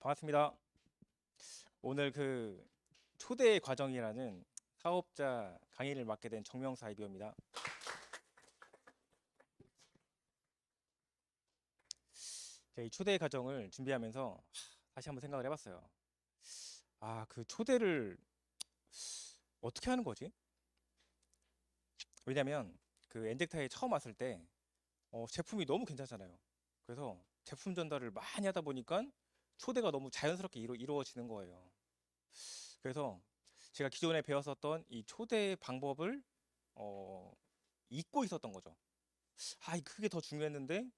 반갑습니다. 오늘 초대 과정이라는 사업자 강의를 맡게 된 정명사 IBO입니다. 제가 이 초대 과정을 준비하면서 다시 한번 생각을 해봤어요. 그 초대를 어떻게 하는 거지? 왜냐면 그 엔젝타에 처음 왔을 때 제품이 너무 괜찮잖아요. 그래서 제품 전달을 많이 하다 보니까 초대가 너무 자연스럽게 이루어지는 거예요. 그래서 제가 기존에 배웠었던 이 초대 방법을 어, 잊고 있었던 거죠. 그게 더 중요했는데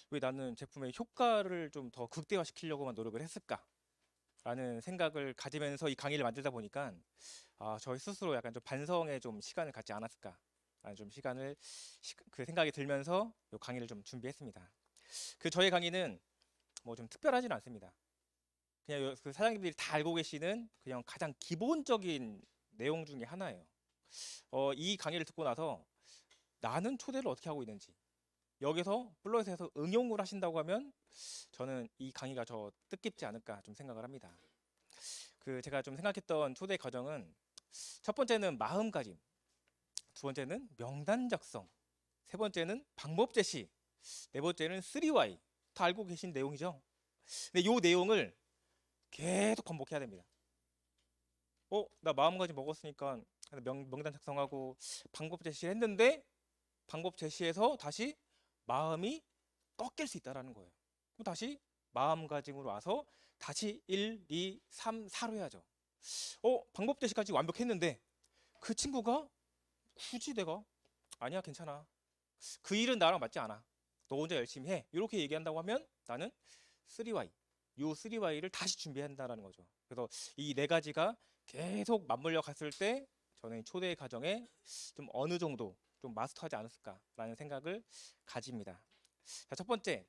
왜 나는 제품의 효과를 좀 더 극대화시키려고만 노력을 했을까라는 생각을 가지면서 이 강의를 만들다 보니까 저희 스스로 약간 좀 반성에 좀 시간을 갖지 않았을까라는 좀 그 생각이 들면서 이 강의를 좀 준비했습니다. 저의 강의는 뭐 좀 특별하지는 않습니다. 그냥 그 사장님들이 다 알고 계시는 그냥 가장 기본적인 내용 중에 하나예요. 이 강의를 듣고 나서 나는 초대를 어떻게 하고 있는지 여기서 플러에서 응용을 하신다고 하면 저는 이 강의가 저 뜻깊지 않을까 좀 생각을 합니다. 제가 좀 생각했던 초대 과정은 첫 번째는 마음가짐, 두 번째는 명단 작성, 세 번째는 방법 제시, 네 번째는 3Y. 다 알고 계신 내용이죠. 근데 이 내용을 계속 반복해야 됩니다. 나 마음가짐 먹었으니까 명단 작성하고 방법 제시를 했는데 방법 제시에서 다시 마음이 꺾일 수 있다라는 거예요. 그럼 다시 마음가짐으로 와서 다시 1, 2, 3, 4로 해야죠. 방법 제시까지 완벽했는데 그 친구가 굳이 내가 아니야 괜찮아. 그 일은 나랑 맞지 않아. 너 혼자 열심히 해. 이렇게 얘기한다고 하면 나는 3Y. 요 3Y를 다시 준비한다라는 거죠. 그래서 이 네 가지가 계속 맞물려 갔을 때 저는 초대 과정에 좀 어느 정도 좀 마스터하지 않았을까라는 생각을 가집니다. 자, 첫 번째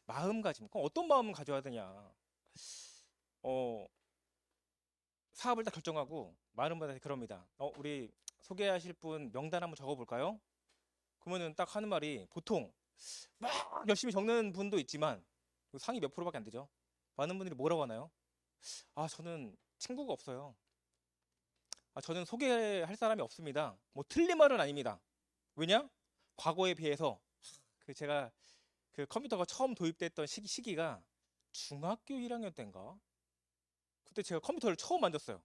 마음가짐. 그럼 어떤 마음을 가져야 되냐? 어, 사업을 딱 결정하고 많은 분들한테 그럽니다. 우리 소개하실 분 명단 한번 적어볼까요? 그러면은 딱 하는 말이 보통 막 열심히 적는 분도 있지만 상위 몇 프로밖에 안 되죠. 많은 분들이 뭐라고 하나요? 저는 친구가 없어요. 저는 소개할 사람이 없습니다. 뭐 틀린 말은 아닙니다. 왜냐? 과거에 비해서 제가 컴퓨터가 처음 도입됐던 시기가 중학교 1학년 때인가? 그때 제가 컴퓨터를 처음 만졌어요.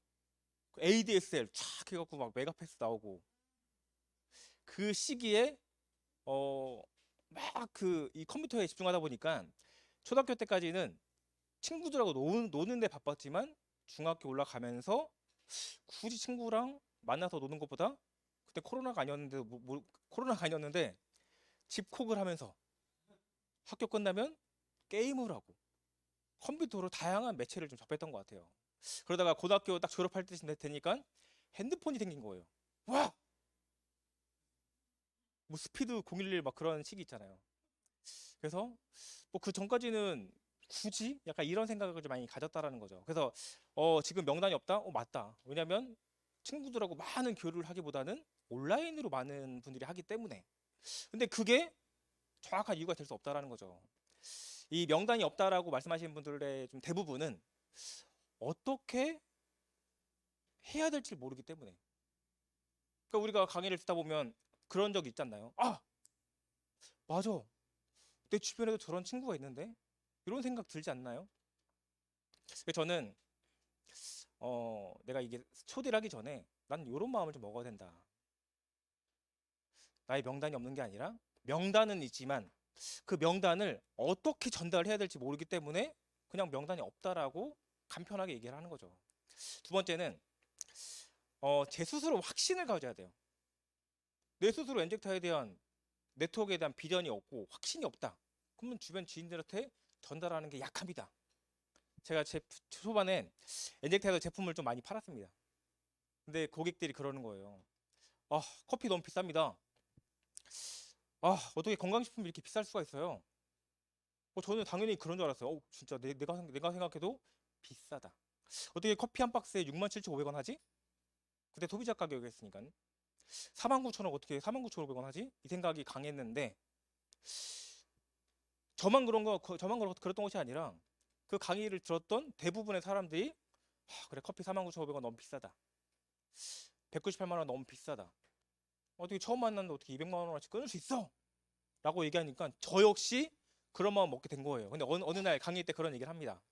ADSL 촥 해갖고 막 메가패스 나오고 그 시기에 어 막 이 컴퓨터에 집중하다 보니까 초등학교 때까지는 친구들하고 노는 데 바빴지만 중학교 올라가면서 굳이 친구랑 만나서 노는 것보다 그때 코로나가 아니었는데 코로나가 아니었는데 집콕을 하면서 학교 끝나면 게임을 하고 컴퓨터로 다양한 매체를 좀 접했던 것 같아요. 그러다가 고등학교 딱 졸업할 때 되니까 핸드폰이 생긴 거예요. 와! 뭐 스피드 011 막 그런 시기 있잖아요. 그래서 뭐 그 전까지는 굳이 약간 이런 생각을 좀 많이 가졌다라는 거죠. 그래서 지금 명단이 없다? 맞다. 왜냐면 친구들하고 많은 교류를 하기보다는 온라인으로 많은 분들이 하기 때문에. 근데 그게 정확한 이유가 될 수 없다라는 거죠. 이 명단이 없다라고 말씀하시는 분들의 좀 대부분은 어떻게 해야 될지 모르기 때문에. 그러니까 우리가 강의를 듣다 보면 그런 적 있지 않나요? 맞아. 내 주변에도 저런 친구가 있는데? 이런 생각 들지 않나요? 그래서 저는 내가 이게 초대를 하기 전에 난 이런 마음을 좀 먹어야 된다. 나의 명단이 없는 게 아니라 명단은 있지만 그 명단을 어떻게 전달해야 될지 모르기 때문에 그냥 명단이 없다라고 간편하게 얘기를 하는 거죠. 두 번째는 제 스스로 확신을 가져야 돼요. 내 스스로 엔젝타에 대한 네트워크에 대한 비전이 없고 확신이 없다. 그러면 주변 지인들한테 전달하는 게 약합니다. 제가 초반에 엔젝타에서 제품을 좀 많이 팔았습니다. 근데 고객들이 그러는 거예요. 커피 너무 비쌉니다. 어떻게 건강식품이 이렇게 비쌀 수가 있어요? 저는 당연히 그런 줄 알았어요. 진짜 내가 생각해도 비싸다. 어떻게 커피 한 박스에 67,500원 하지? 그때 소비자 가격이었으니까. 49,000원 어떻게 49,500원 하지? 이 생각이 강했는데 저만 그랬던 것이 아니라 그 강의를 들었던 대부분의 사람들이 그래 커피 49,500원 너무 비싸다. 198만 원 너무 비싸다. 어떻게 처음 만났는데 어떻게 200만 원어치 끊을 수 있어? 라고 얘기하니까 저 역시 그런 마음 먹게 된 거예요. 근데 어느 날 강의 때 그런 얘기를 합니다.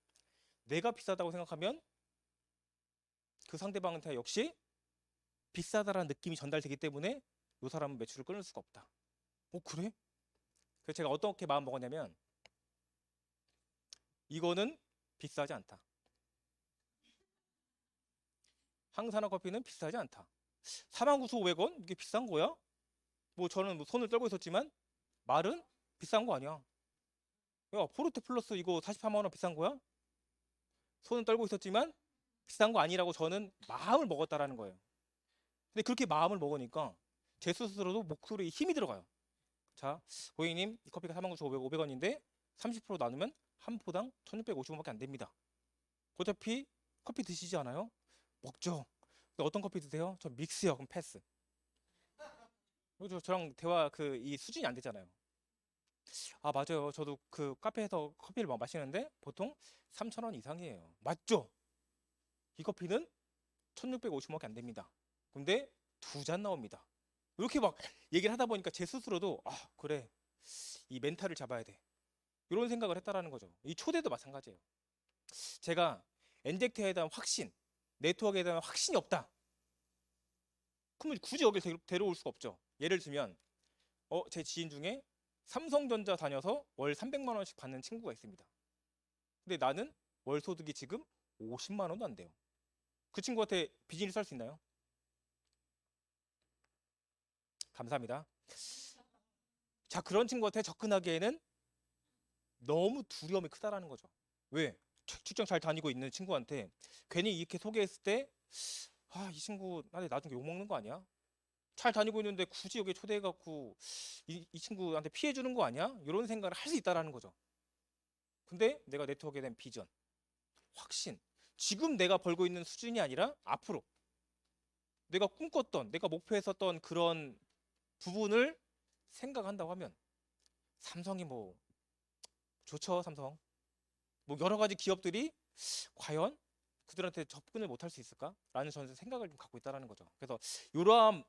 내가 비싸다고 생각하면 그 상대방한테 역시 비싸다라는 느낌이 전달되기 때문에 이 사람은 매출을 끊을 수가 없다. 그래? 그래서 제가 어떻게 마음 먹었냐면 이거는 비싸지 않다. 항산화 커피는 비싸지 않다. 49,500원? 이게 비싼 거야? 저는 손을 떨고 있었지만 말은 비싼 거 아니야. 야, 포르테 플러스 이거 44만 원 비싼 거야? 손은 떨고 있었지만 비싼 거 아니라고 저는 마음을 먹었다라는 거예요. 근데 그렇게 마음을 먹으니까 제 스스로도 목소리에 힘이 들어가요. 자, 고객님, 이 커피가 49,500원인데 30% 나누면 한 포당 1,650원밖에 안 됩니다. 어차피 커피 드시지 않아요? 먹죠. 근데 어떤 커피 드세요? 저 믹스요. 그럼 패스. 저랑 대화 이 수준이 안 되잖아요. 아, 맞아요. 저도 그 카페에서 커피를 마시는데 보통 3,000원 이상이에요. 맞죠? 이 커피는 1,650원밖에 안 됩니다. 근데 2잔 나옵니다. 이렇게 막 얘기를 하다 보니까 제 스스로도 그래. 이 멘탈을 잡아야 돼. 이런 생각을 했다라는 거죠. 이 초대도 마찬가지예요. 제가 엔젝트에 대한 확신, 네트워크에 대한 확신이 없다. 그러면 굳이 여기 데려올 수가 없죠. 예를 들면 제 지인 중에 삼성전자 다녀서 월 300만 원씩 받는 친구가 있습니다. 근데 나는 월 소득이 지금 50만 원도 안 돼요. 그 친구한테 비즈니스 할 수 있나요? 감사합니다. 자, 그런 친구한테 접근하기에는 너무 두려움이 크다라는 거죠. 왜? 직장 잘 다니고 있는 친구한테 괜히 이렇게 소개했을 때 이 친구 나한테 나중에 욕먹는 거 아니야? 잘 다니고 있는데 굳이 여기 초대해갖고 이 친구한테 피해 주는 거 아니야? 이런 생각을 할 수 있다라는 거죠. 근데 내가 네트워크에 대한 비전, 확신, 지금 내가 벌고 있는 수준이 아니라 앞으로 내가 꿈꿨던, 내가 목표했었던 그런 부분을 생각한다고 하면 삼성이 좋죠, 삼성. 여러 가지 기업들이 과연 그들한테 접근을 못할 수 있을까? 라는 저는 생각을 좀 갖고 있다라는 거죠. 그래서 이러한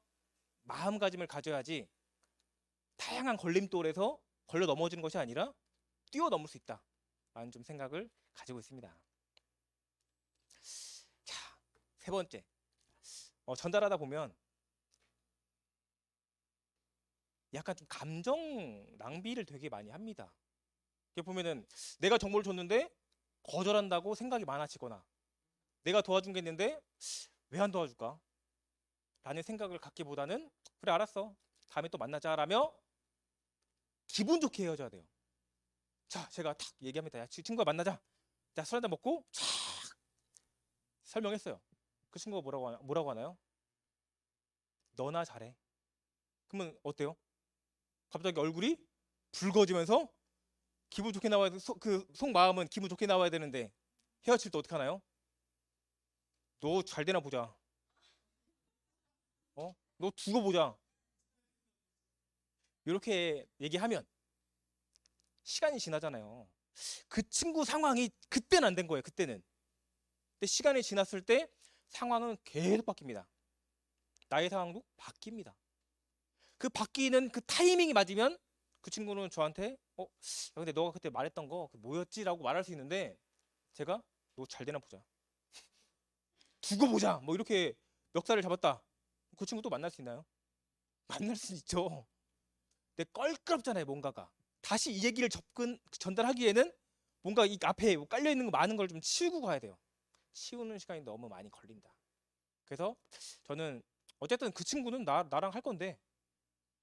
마음가짐을 가져야지 다양한 걸림돌에서 걸려 넘어지는 것이 아니라 뛰어넘을 수 있다. 라는 좀 생각을 가지고 있습니다. 자, 세 번째. 전달하다 보면 약간 좀 감정 낭비를 되게 많이 합니다. 이렇게 보면은 내가 정보를 줬는데 거절한다고 생각이 많아지거나 내가 도와준 게 있는데 왜 안 도와줄까? 라는 생각을 갖기보다는 그래 알았어. 다음에 또 만나자 라며 기분 좋게 헤어져야 돼요. 자, 제가 탁 얘기합니다. 야, 친구가 만나자. 자, 술 한잔 먹고 촥 설명했어요. 그 친구가 뭐라고 하나요? 너나 잘해. 그러면 어때요? 갑자기 얼굴이 붉어지면서 기분 좋게 나와야 돼. 그 속마음은 기분 좋게 나와야 되는데 헤어질 때 어떻게 하나요? 너 잘 되나 보자. 너 두고 보자. 이렇게 얘기하면 시간이 지나잖아요. 그 친구 상황이 그때는 안 된 거예요. 그때는. 근데 시간이 지났을 때 상황은 계속 바뀝니다. 나의 상황도 바뀝니다. 그 바뀌는 그 타이밍이 맞으면 그 친구는 저한테 야, 근데 너가 그때 말했던 거 뭐였지? 라고 말할 수 있는데 제가 너 잘 되나 보자. 두고 보자. 이렇게 멱살을 잡았다. 그 친구 또 만날 수 있나요? 만날 수 있죠. 근데 껄끄럽잖아요. 뭔가가. 다시 이 얘기를 전달하기에는 뭔가 이 앞에 깔려 있는 거 많은 걸 좀 치우고 가야 돼요. 치우는 시간이 너무 많이 걸린다. 그래서 저는 어쨌든 그 친구는 나랑 할 건데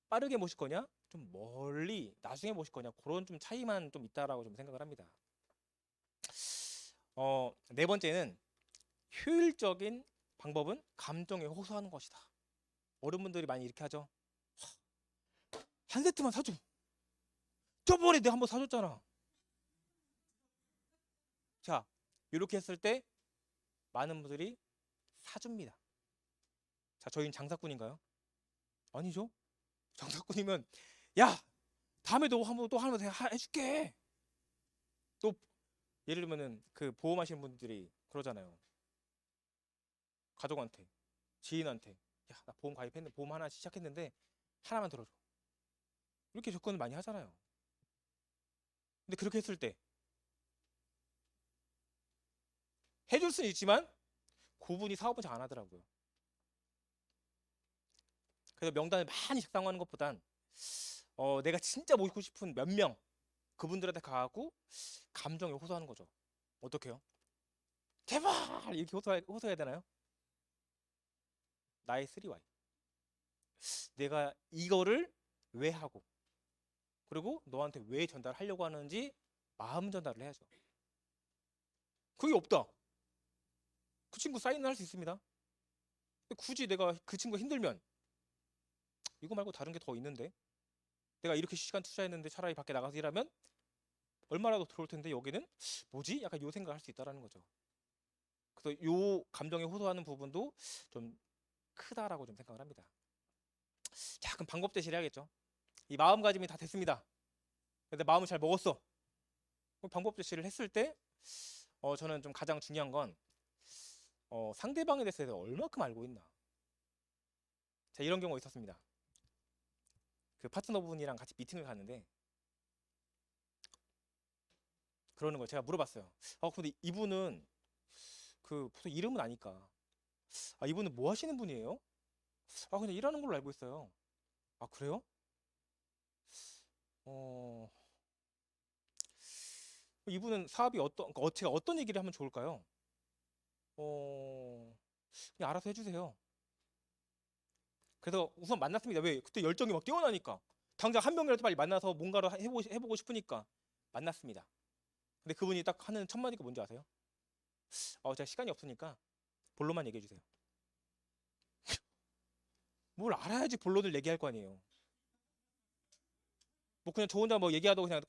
빠르게 모실 거냐? 좀 멀리 나중에 모실 거냐? 그런 좀 차이만 좀 있다라고 좀 생각을 합니다. 네 번째는 효율적인 방법은 감정에 호소하는 것이다. 어른분들이 많이 이렇게 하죠. 한 세트만 사줘. 저번에 내가 한번 사줬잖아. 자, 이렇게 했을 때 많은 분들이 사줍니다. 자, 저희는 장사꾼인가요? 아니죠. 장사꾼이면 야, 다음에 너 또 한번 해줄게. 또 예를 들면은 그 보험하시는 분들이 그러잖아요. 가족한테, 지인한테, 야, 나 보험 가입했는데 보험 하나 시작했는데 하나만 들어줘. 이렇게 접근을 많이 하잖아요. 근데 그렇게 했을 때 해줄 수는 있지만 그분이 사업은 잘 안 하더라고요. 그래서 명단을 많이 작성하는 것보단 내가 진짜 모시고 싶은 몇 명 그분들한테 가고 감정에 호소하는 거죠. 어떻게요? 제발 이렇게 호소해야 되나요? 나의 3Y. 내가 이거를 왜 하고 그리고 너한테 왜 전달하려고 하는지 마음 전달을 해야죠. 그게 없다. 그 친구 사인은 할 수 있습니다. 근데 굳이 내가 그 친구가 힘들면 이거 말고 다른 게 더 있는데 내가 이렇게 시간 투자했는데 차라리 밖에 나가서 일하면 얼마라도 들어올 텐데 여기는 뭐지? 약간 요 생각을 할 수 있다라는 거죠. 그래서 요 감정에 호소하는 부분도 좀 크다라고 좀 생각을 합니다. 자, 그럼 방법 제시를 해야겠죠. 이 마음가짐이 다 됐습니다. 근데 마음을 잘 먹었어. 그럼 방법 제시를 했을 때 저는 좀 가장 중요한 건 상대방에 대해서 얼마큼 알고 있나. 자, 이런 경우가 있었습니다. 그 파트너분이랑 같이 미팅을 갔는데 그러는 걸 제가 물어봤어요. 근데 이분은 그 보통 이름은 아니까. 이분은 뭐 하시는 분이에요? 그냥 일하는 걸로 알고 있어요. 그래요? 어, 이분은 사업이 제가 어떤 얘기를 하면 좋을까요? 어, 그냥 알아서 해주세요. 그래서 우선 만났습니다. 왜? 그때 열정이 막 뛰어나니까. 당장 한 명이라도 빨리 만나서 뭔가를 해보고 싶으니까 만났습니다. 근데 그분이 딱 하는 첫 마디가 뭔지 아세요? 제가 시간이 없으니까 본론만 얘기해 주세요. 뭘 알아야지 본론을 얘기할 거 아니에요. 뭐 그냥 저 혼자 뭐 얘기하다가 그냥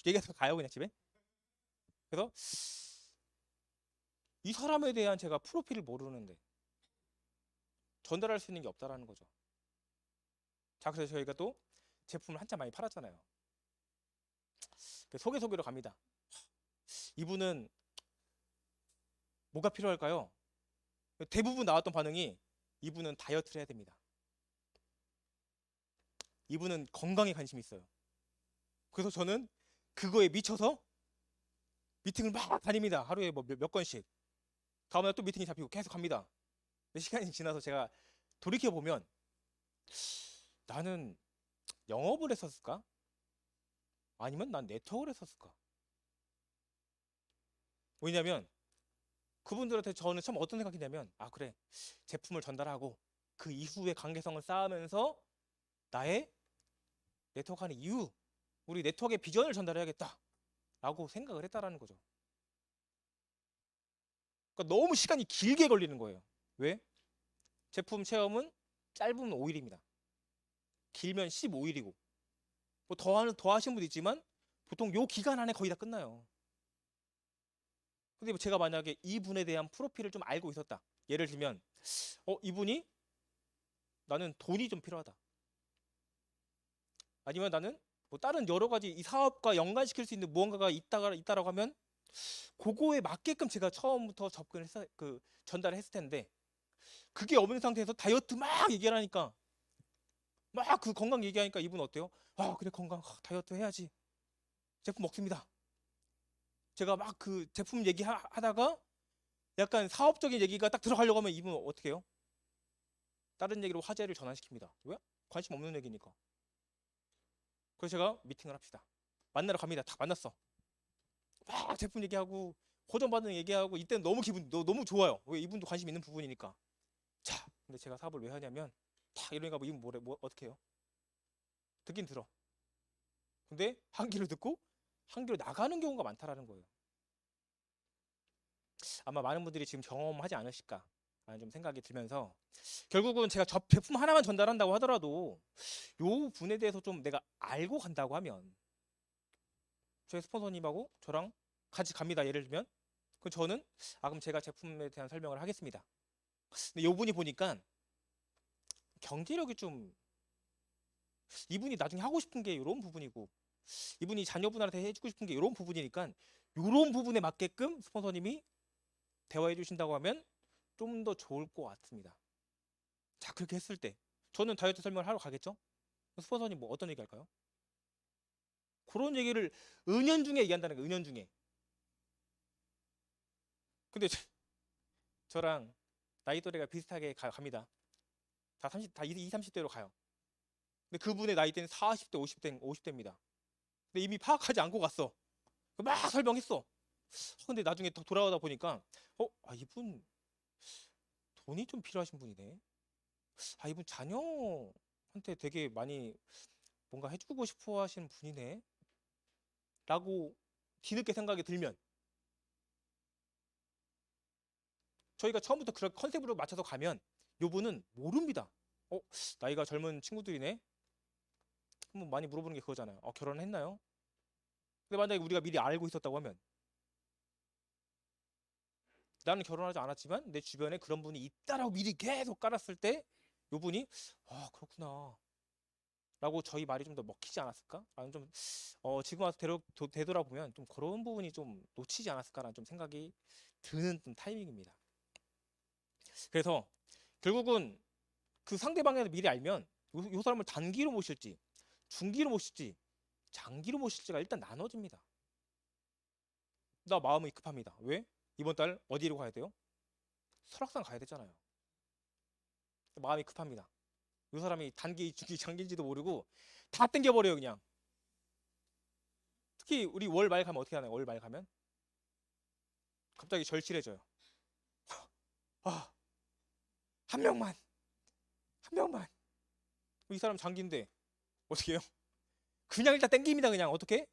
얘기해서 가요 그냥 집에. 그래서 이 사람에 대한 제가 프로필을 모르는데 전달할 수 있는 게 없다라는 거죠. 자, 그래서 저희가 또 제품을 한참 많이 팔았잖아요. 소개로 갑니다. 이분은 뭐가 필요할까요? 대부분 나왔던 반응이 이분은 다이어트를 해야 됩니다. 이분은 건강에 관심이 있어요. 그래서 저는 그거에 미쳐서 미팅을 막 다닙니다. 하루에 뭐 몇 건씩. 다음날 또 미팅이 잡히고 계속 갑니다. 시간이 지나서 제가 돌이켜 보면 나는 영업을 했었을까? 아니면 난 네트워크를 했었을까? 왜냐면 그분들한테 저는 처음 어떤 생각이냐면 그래, 제품을 전달하고 그 이후에 관계성을 쌓으면서 나의 네트워크하는 이유, 우리 네트워크의 비전을 전달해야겠다 라고 생각을 했다라는 거죠. 그러니까 너무 시간이 길게 걸리는 거예요. 왜? 제품 체험은 짧으면 5일입니다. 길면 15일이고 뭐 더 하신 분도 있지만 보통 요 기간 안에 거의 다 끝나요. 근데 제가 만약에 이분에 대한 프로필을 좀 알고 있었다. 예를 들면 이분이 나는 돈이 좀 필요하다. 아니면 나는 뭐 다른 여러 가지 이 사업과 연관시킬 수 있는 무언가가 있다라고 하면 그거에 맞게끔 제가 처음부터 전달을 했을 텐데 그게 없는 상태에서 다이어트 막 얘기하니까 막 그 건강 얘기하니까 이분 어때요? 그래 건강 다이어트 해야지. 제품 먹습니다. 제가 막 그 제품 얘기하다가 약간 사업적인 얘기가 딱 들어가려고 하면 이분 어떻게 해요? 다른 얘기로 화제를 전환시킵니다. 왜? 관심 없는 얘기니까. 그래서 제가 미팅을 합시다. 만나러 갑니다. 딱 만났어. 막 제품 얘기하고 호전 반응 얘기하고 이때는 너무 너무 좋아요. 왜? 이분도 관심 있는 부분이니까. 자, 근데 제가 사업을 왜 하냐면 딱 이러니까 뭐 이분 뭐 어떻게 해요? 듣긴 들어. 근데 한 귀로 듣고 한 귀로 나가는 경우가 많다라는 거예요. 아마 많은 분들이 지금 경험하지 않으실까 라는 좀 생각이 들면서 결국은 제가 제품 하나만 전달한다고 하더라도 요 분에 대해서 좀 내가 알고 간다고 하면 저희 스폰서님하고 저랑 같이 갑니다. 예를 들면 그럼 저는 그럼 제가 제품에 대한 설명을 하겠습니다. 근데 요 분이 보니까 경제력이 좀 이분이 나중에 하고 싶은 게 이런 부분이고 이분이 자녀분한테 해주고 싶은 게 이런 부분이니까 요런 부분에 맞게끔 스폰서님이 대화해 주신다고 하면 좀 더 좋을 것 같습니다. 자, 그렇게 했을 때 저는 다이어트 설명을 하러 가겠죠? 스폰서님 뭐 어떤 얘기 할까요? 그런 얘기를 은연중에 얘기한다는 거예요. 은연중에. 근데 저랑 나이 또래가 비슷하게 갑니다. 다 20, 30대로 가요. 근데 그분의 나이대는 40대, 50대입니다. 근데 이미 파악하지 않고 갔어. 막 설명했어. 근데 나중에 또 돌아오다 보니까 이분 돈이 좀 필요하신 분이네. 이분 자녀한테 되게 많이 뭔가 해주고 싶어 하시는 분이네. 라고 뒤늦게 생각이 들면 저희가 처음부터 그런 컨셉으로 맞춰서 가면 요분은 모릅니다. 나이가 젊은 친구들이네. 한번 많이 물어보는 게 그거잖아요. 결혼했나요? 근데 만약에 우리가 미리 알고 있었다고 하면 나는 결혼하지 않았지만 내 주변에 그런 분이 있다라고 미리 계속 깔았을 때 요분이 그렇구나 라고 저희 말이 좀 더 먹히지 않았을까? 라는 좀 지금 와서 되돌아보면 좀 그런 부분이 좀 놓치지 않았을까라는 좀 생각이 드는 좀 타이밍입니다. 그래서 결국은 그 상대방에 미리 알면 요 사람을 단기로 모실지 중기로 모실지 장기로 모실지가 일단 나눠집니다. 나 마음이 급합니다. 왜? 이번 달 어디로 가야 돼요? 설악산 가야 되잖아요. 마음이 급합니다. 이 사람이 단기, 중기, 장기인지도 모르고 다 땡겨버려요 그냥. 특히 우리 월 말 가면 어떻게 하나요? 월 말 가면 갑자기 절실해져요. 한 명만, 한 명만. 이 사람 장기인데 어떻게 해요? 그냥 일단 땡깁니다. 그냥 어떻게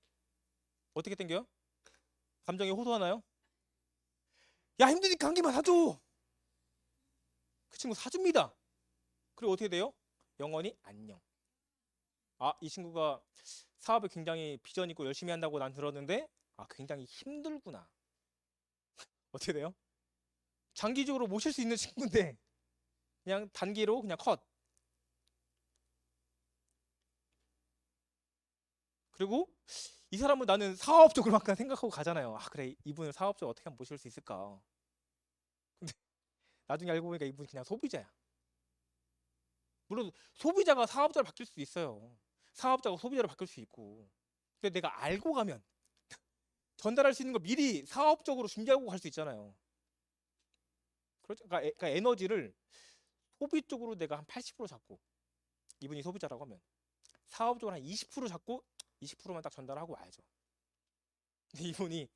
땡겨요? 감정에 호소하나요? 야, 힘드니까 한 개만 사줘. 그 친구 사줍니다. 그리고 어떻게 돼요? 영원히 안녕. 이 친구가 사업을 굉장히 비전 있고 열심히 한다고 난 들었는데 굉장히 힘들구나. 어떻게 돼요? 장기적으로 모실 수 있는 친구인데 그냥 단기로 그냥 컷. 그리고 이 사람은 나는 사업적으로만 생각하고 가잖아요. 그래, 이분을 사업적으로 어떻게 하면 모실 수 있을까? 근데 나중에 알고 보니까 이분이 그냥 소비자야. 물론 소비자가 사업자로 바뀔 수 있어요. 사업자가 소비자로 바뀔 수 있고. 근데 내가 알고 가면 전달할 수 있는 걸 미리 사업적으로 준비하고 갈 수 있잖아요. 그러니까 에너지를 소비 쪽으로 내가 한 80% 잡고 이분이 소비자라고 하면 사업적으로 한 20% 잡고 20%만 딱 전달하고 와야죠. 근데 이분이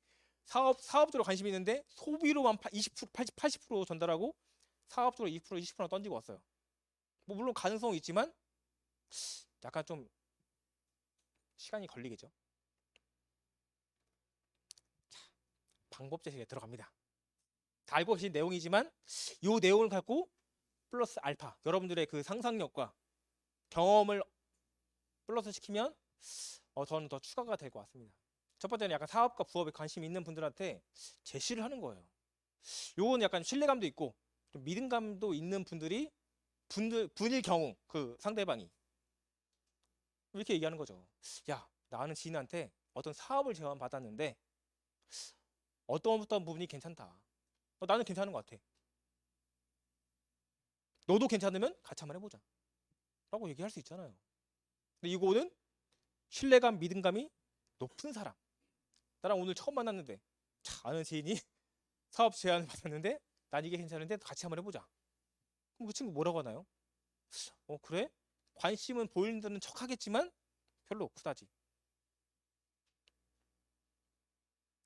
사업적으로 관심이 있는데 소비로만 20%, 80% 전달하고 사업적으로 20%, 20%만 던지고 왔어요. 뭐 물론 가능성은 있지만 약간 좀 시간이 걸리겠죠. 자, 방법 제시에 들어갑니다. 다 알고 계신 내용이지만 이 내용을 갖고 플러스 알파 여러분들의 그 상상력과 경험을 플러스 시키면 저는 더 추가가 될 것 같습니다. 첫 번째는 약간 사업과 부업에 관심 있는 분들한테 제시를 하는 거예요. 요건 약간 신뢰감도 있고 좀 믿음감도 있는 분일 경우 그 상대방이 이렇게 얘기하는 거죠. 야, 나는 지인한테 어떤 사업을 제안받았는데 어떤 부분이 괜찮다. 나는 괜찮은 것 같아. 너도 괜찮으면 같이 한번 해보자. 라고 얘기할 수 있잖아요. 근데 이거는 신뢰감, 믿음감이 높은 사람. 나랑 오늘 처음 만났는데 아는 지인이 사업 제안을 받았는데 난 이게 괜찮은데 같이 한번 해보자. 그럼 그 친구 뭐라고 하나요? 그래? 관심은 보이는 척 하겠지만 별로 그다지.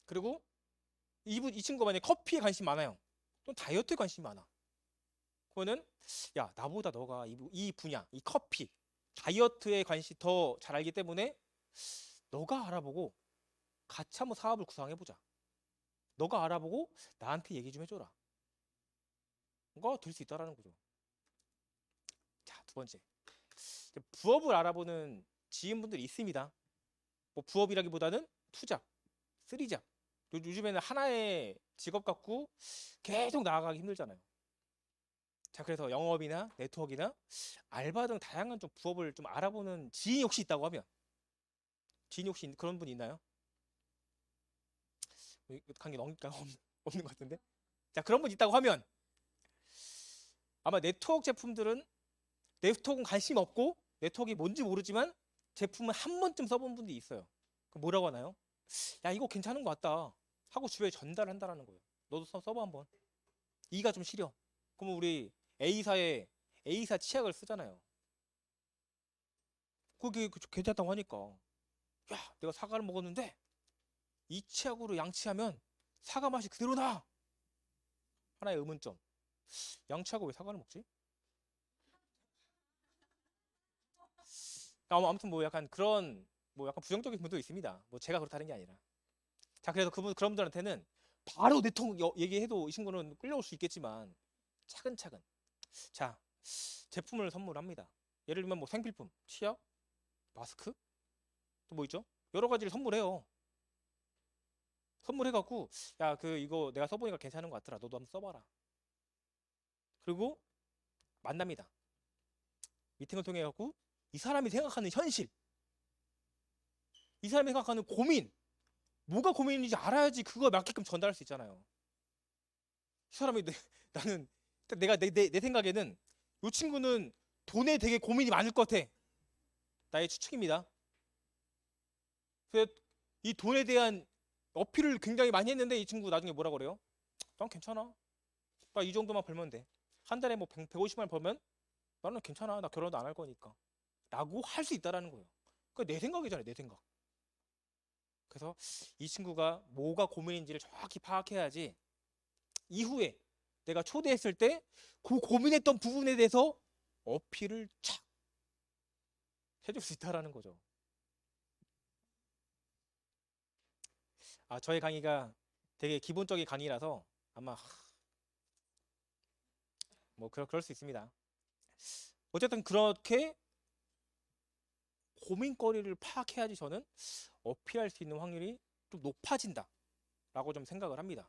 그리고 이 친구가 만약에 커피에 관심 많아요. 또 다이어트에 관심이 많아. 그거는 야, 나보다 너가 이 분야, 이 커피, 다이어트에 관심 더 잘 알기 때문에 너가 알아보고 같이 한번 사업을 구상해보자. 너가 알아보고 나한테 얘기 좀 해줘라. 거 될 수 있다라는 거죠. 자, 두 번째. 부업을 알아보는 지인분들이 있습니다. 뭐 부업이라기보다는 투잡, 쓰리잡. 요즘에는 하나의 직업 갖고 계속 나아가기 힘들잖아요. 자, 그래서 영업이나 네트워크나 알바 등 다양한 좀 부업을 좀 알아보는 지인이 혹시 있다고 하면 지인이 혹시 그런 분 있나요? 관계 없는 것 같은데. 자, 그런 분 있다고 하면 아마 네트워크 제품들은 네트워크는 관심 없고 네트워크가 뭔지 모르지만 제품을 한 번쯤 써본 분들이 있어요. 그럼 뭐라고 하나요? 야, 이거 괜찮은 것 같다 하고 주변에 전달한다라는 거예요. 너도 써봐 한번. 이가 좀 시려. 그러면 우리 A사 치약을 쓰잖아요. 그게 괜찮다고 하니까 야, 내가 사과를 먹었는데 이 치약으로 양치하면 사과 맛이 그대로 나. 하나의 의문점. 양치하고 왜 사과를 먹지? 아무튼 뭐 약간 그런 뭐 약간 부정적인 분도 있습니다. 뭐 제가 그렇다는 게 아니라. 자, 그래서 그런 분들한테는 바로 내통 얘기해도 이 친구는 끌려올 수 있겠지만 차근차근. 자, 제품을 선물합니다. 예를 들면 뭐 생필품, 치약, 마스크, 또 뭐 있죠? 여러 가지를 선물해요. 선물해갖고 야, 이거 내가 써보니까 괜찮은 것 같더라. 너도 한번 써봐라. 그리고 만납니다. 미팅을 통해 갖고 이 사람이 생각하는 현실, 이 사람이 생각하는 고민, 뭐가 고민인지 알아야지 그거 맞게끔 전달할 수 있잖아요. 이 사람이 나는 내가 내 생각에는 이 친구는 돈에 되게 고민이 많을 것 같아. 나의 추측입니다. 그래서 이 돈에 대한 어필을 굉장히 많이 했는데 이 친구 나중에 뭐라 그래요? 난 괜찮아. 나 이 정도만 벌면 돼. 한 달에 뭐 150만 원 벌면 나는 괜찮아. 나 결혼도 안 할 거니까. 라고 할 수 있다라는 거예요. 그게 내 생각이잖아요. 내 생각. 그래서 이 친구가 뭐가 고민인지를 정확히 파악해야지 이후에 내가 초대했을 때 그 고민했던 부분에 대해서 어필을 착 해줄 수 있다라는 거죠. 저의 강의가 되게 기본적인 강의라서 아마 뭐 그럴 수 있습니다. 어쨌든 그렇게 고민거리를 파악해야지 저는 어필할 수 있는 확률이 좀 높아진다라고 좀 생각을 합니다.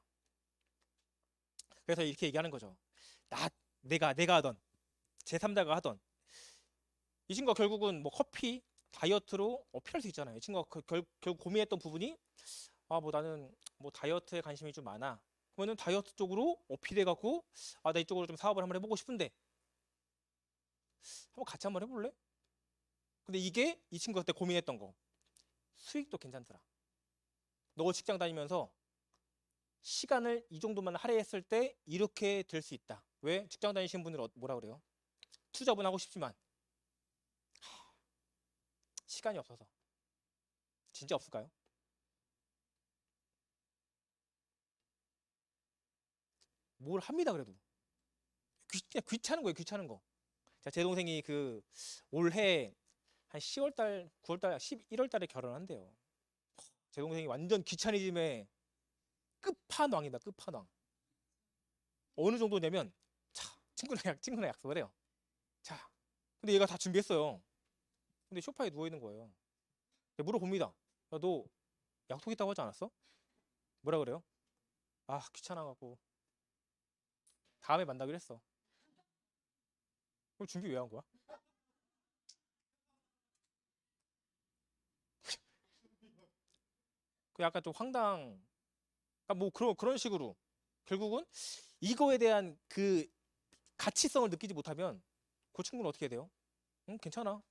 그래서 이렇게 얘기하는 거죠. 내가 하던 제3자가 하던 이 친구가 결국은 뭐 커피 다이어트로 어필할 수 있잖아요. 이 친구가 결국 고민했던 부분이 뭐 나는 뭐 다이어트에 관심이 좀 많아. 그러면은 다이어트 쪽으로 어필해갖고 나 이쪽으로 좀 사업을 한번 해보고 싶은데 한번 같이 한번 해볼래? 근데 이게 이 친구가 그때 고민했던 거 수익도 괜찮더라. 너 직장 다니면서 시간을 이 정도만 할애했을 때 이렇게 될 수 있다. 왜? 직장 다니시는 분들은 뭐라 그래요? 투잡은 하고 싶지만 시간이 없어서. 진짜 없을까요? 뭘 합니다 그래도. 귀찮은 거예요, 귀찮은 거. 자, 제 동생이 올해 한 10월 달, 9월 달, 11월 달에 결혼한대요. 제 동생이 완전 귀차니즘의 끝판왕이다, 끝판왕. 어느 정도냐면, 자, 친구랑 약속을 해요. 자, 근데 얘가 다 준비했어요. 근데 소파에 누워 있는 거예요. 물어봅니다. 야, 너 약속 있다고 하지 않았어? 뭐라 그래요? 귀찮아갖고 다음에 만나기로 했어. 그럼 준비 왜 한 거야? 약간 좀 뭐 그런 식으로 결국은 이거에 대한 가치성을 느끼지 못하면 그 친구는 어떻게 돼요? 응, 괜찮아.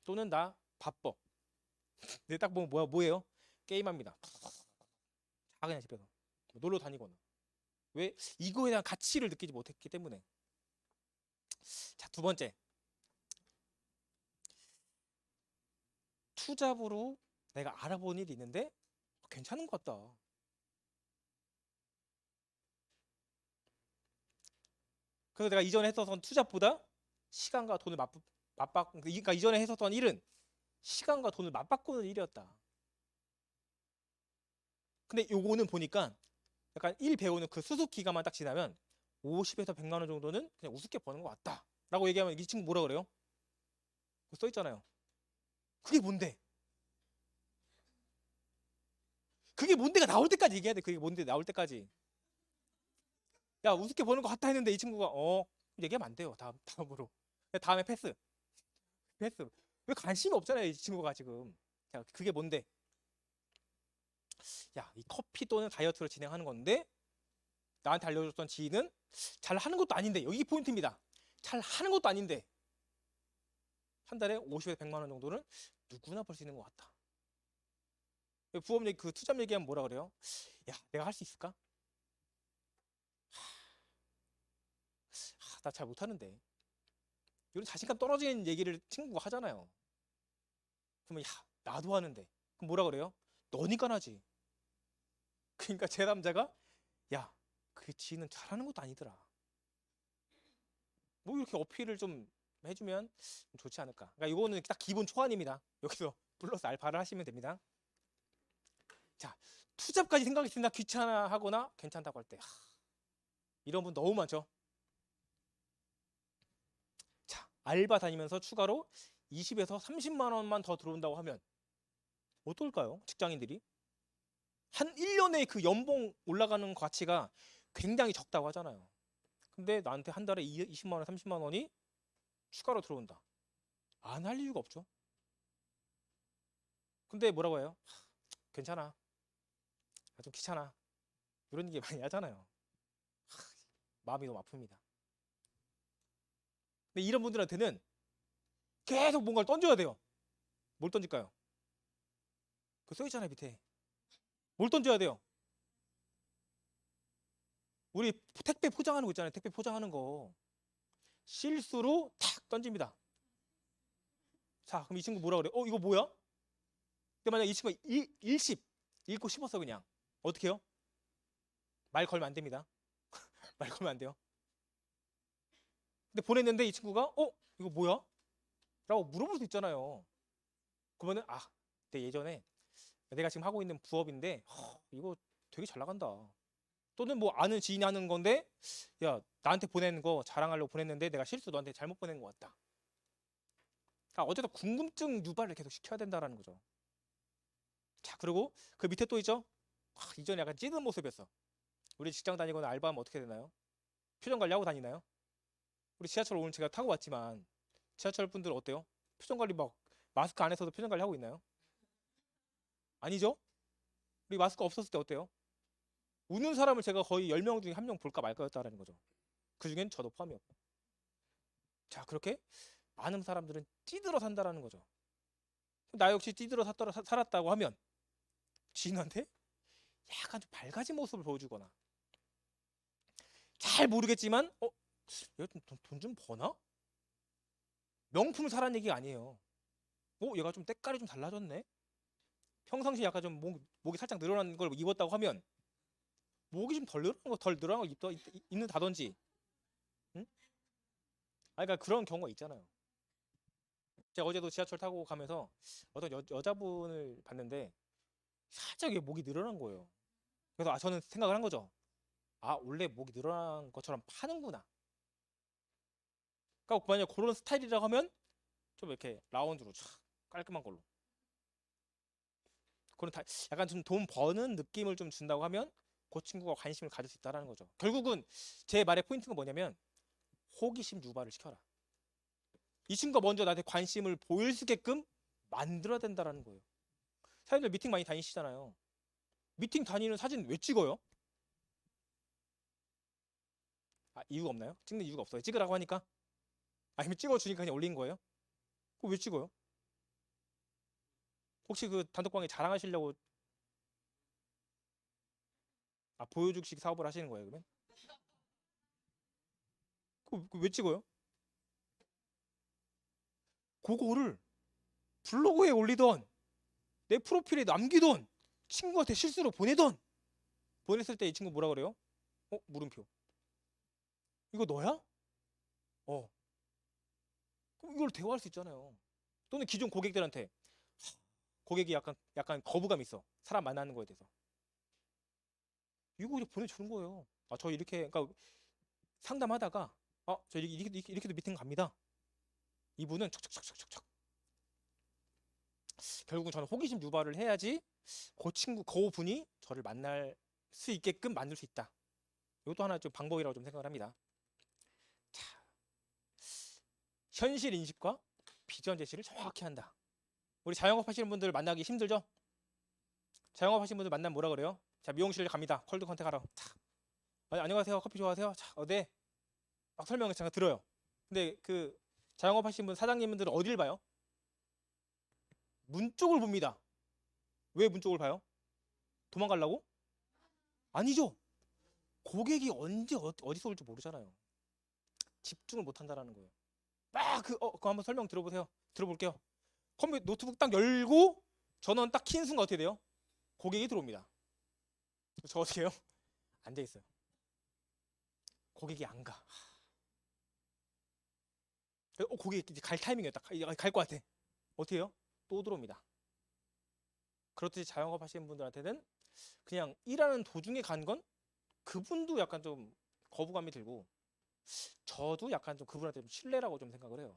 또는 나 바빠. 근데 딱 보면 뭐예요? 게임합니다. 그냥 집에서 뭐 놀러 다니거나. 왜? 이거에 대한 가치를 느끼지 못했기 때문에. 자, 두 번째. 투잡으로 내가 알아본 일이 있는데 괜찮은 것 같다. 그래서 내가 이전에 했었던 투잡보다 시간과 돈을 그러니까 이전에 했었던 일은 시간과 돈을 맞바꾸는 일이었다. 근데 요거는 보니까 약간 일 배우는 그 수습 기간만 딱 지나면 50에서 100만 원 정도는 그냥 우습게 버는 것 같다. 라고 얘기하면 이 친구 뭐라 그래요? 그거 써 있잖아요. 그게 뭔데? 그게 뭔데가 나올 때까지 얘기해야 돼. 그게 뭔데 나올 때까지. 야, 우습게 버는 것 같다 했는데 이 친구가 얘기하면 안 돼요. 다음으로. 다음에 패스. 패스. 왜 관심이 없잖아요. 이 친구가 지금. 자, 그게 뭔데? 야, 이 커피 또는 다이어트를 진행하는 건데 나한테 알려줬던 지인은 잘 하는 것도 아닌데, 여기 포인트입니다. 잘 하는 것도 아닌데 한 달에 50에서 100만 원 정도는 누구나 벌 수 있는 것 같다. 부업 얘기, 그 투잡 얘기하면 뭐라 그래요? 야, 내가 할 수 있을까? 나 잘 못하는데. 이런 자신감 떨어지는 얘기를 친구가 하잖아요. 그러면 야, 나도 하는데. 그럼 뭐라 그래요? 너니까 하지. 그러니까 제 남자가 야, 그 지인은 잘하는 것도 아니더라. 뭐 이렇게 어필을 좀 해주면 좋지 않을까. 그러니까 이거는 딱 기본 초안입니다. 여기서 플러스 알파를 하시면 됩니다. 자, 투잡까지 생각이 든다, 귀찮아하거나 괜찮다고 할 때, 이런 분 너무 많죠. 자, 알바 다니면서 추가로 20에서 30만 원만 더 들어온다고 하면 어떨까요? 직장인들이 한 1년에 그 연봉 올라가는 가치가 굉장히 적다고 하잖아요. 근데 나한테 한 달에 20만 원, 30만 원이 추가로 들어온다. 안 할 이유가 없죠. 근데 뭐라고 해요? 괜찮아. 좀 귀찮아. 이런 얘기 많이 하잖아요. 마음이 너무 아픕니다. 근데 이런 분들한테는 계속 뭔가를 던져야 돼요. 뭘 던질까요? 그 써있잖아요, 밑에. 뭘 던져야 돼요? 우리 택배 포장하는 거 있잖아요. 택배 포장하는 거. 실수로 탁 던집니다. 자, 그럼 이 친구 뭐라 그래? 이거 뭐야? 근데 만약 이 친구가 일십 읽고 싶었어, 그냥. 어떻게 해요? 말 걸면 안 됩니다. 말 걸면 안 돼요. 근데 보냈는데 이 친구가 이거 뭐야? 라고 물어볼 수 있잖아요. 그러면은 내 예전에 내가 지금 하고 있는 부업인데 이거 되게 잘 나간다. 또는 뭐 아는 지인이 하는 건데 야, 나한테 보내는 거 자랑하려고 보냈는데 내가 실수 너한테 잘못 보낸 것 같다. 그러니까 어쨌든 궁금증 유발을 계속 시켜야 된다라는 거죠. 자, 그리고 그 밑에 또 있죠? 이전에 약간 찌든 모습이었어. 우리 직장 다니거나 알바하면 어떻게 되나요? 표정 관리하고 다니나요? 우리 지하철 오늘 제가 타고 왔지만 지하철 분들 어때요? 표정 관리 막 마스크 안에서도 표정 관리 하고 있나요? 아니죠? 우리 마스크 없었을 때 어때요? 웃는 사람을 제가 거의 10명 중에 1명 볼까 말까였다라는 거죠. 그 중엔 저도 포함이었고. 자, 그렇게 많은 사람들은 찌들어 산다라는 거죠. 나 역시 찌들어 살았다고 하면 지인한테 약간 좀 밝아진 모습을 보여주거나 잘 모르겠지만 얘가 돈 좀 버나? 명품 사란 얘기가 아니에요. 얘가 좀 때깔이 좀 달라졌네? 평상시에 약간 좀 목이 살짝 늘어난 걸 입었다고 하면 목이 좀 덜 늘어난 걸 입는다든지. 응? 그러니까 그런 경우가 있잖아요. 제가 어제도 지하철 타고 가면서 어떤 여자분을 봤는데 살짝 목이 늘어난 거예요. 그래서 저는 생각을 한 거죠. 원래 목이 늘어난 것처럼 파는구나. 그러니까 만약 그런 스타일이라고 하면 좀 이렇게 라운드로 촥 깔끔한 걸로. 그런 약간 좀 돈 버는 느낌을 좀 준다고 하면 그 친구가 관심을 가질 수 있다는 거죠. 결국은 제 말의 포인트가 뭐냐면 호기심 유발을 시켜라. 이 친구가 먼저 나한테 관심을 보일 수 있게끔 만들어야 된다는 거예요. 사람들 미팅 많이 다니시잖아요. 미팅 다니는 사진 왜 찍어요? 이유가 없나요? 찍는 이유가 없어요. 찍으라고 하니까? 아니면 찍어주니까 그냥 올린 거예요? 그거 왜 찍어요? 혹시 그 단톡방에 자랑하시려고 보여주기식 사업을 하시는 거예요, 그러면? 그거 왜 찍어요? 그거를 블로그에 올리던 내 프로필에 남기던 친구한테 실수로 보내던 보냈을 때 이 친구 뭐라 그래요? 물음표. 이거 너야? 그럼 이걸 대화할 수 있잖아요. 또는 기존 고객들한테 고객이 약간 거부감 있어. 사람 만나는 거에 대해서. 이거 이제 보내주는 거예요. 저 이렇게 그러니까 상담하다가 저 이렇게도 미팅 갑니다. 이분은 척척척척척. 결국은 저는 호기심 유발을 해야지 그 분이 저를 만날 수 있게끔 만들 수 있다. 이것도 하나 좀 방법이라고 좀 생각을 합니다. 자, 현실 인식과 비전 제시를 정확히 한다. 우리 자영업 하시는 분들 만나기 힘들죠? 자영업 하시는 분들 만나면 뭐라 그래요? 자, 미용실 갑니다. 콜드 컨택 하러. 자, 안녕하세요. 커피 좋아하세요? 자, 네. 막 설명을 제가 들어요. 근데 그 자영업 하시는 분 사장님들은 어디를 봐요? 문 쪽을 봅니다. 왜 문 쪽을 봐요? 도망가려고? 아니죠. 고객이 언제 어디서 올지 모르잖아요. 집중을 못 한다라는 거예요. 그거 한번 설명 들어보세요. 들어볼게요. 컴퓨터 노트북 딱 열고 전원 딱 킨 순간 어떻게 돼요? 고객이 들어옵니다. 저 어떻게 해요? 앉아 있어요. 고객이 안 가. 고객이 이제 갈 타이밍이었다. 갈 것 같아. 어떻게 해요? 또 들어옵니다. 그렇듯이 자영업 하시는 분들한테는 그냥 일하는 도중에 간 건 그분도 약간 좀 거부감이 들고 저도 약간 좀 그분한테 좀 신뢰라고 좀 생각을 해요.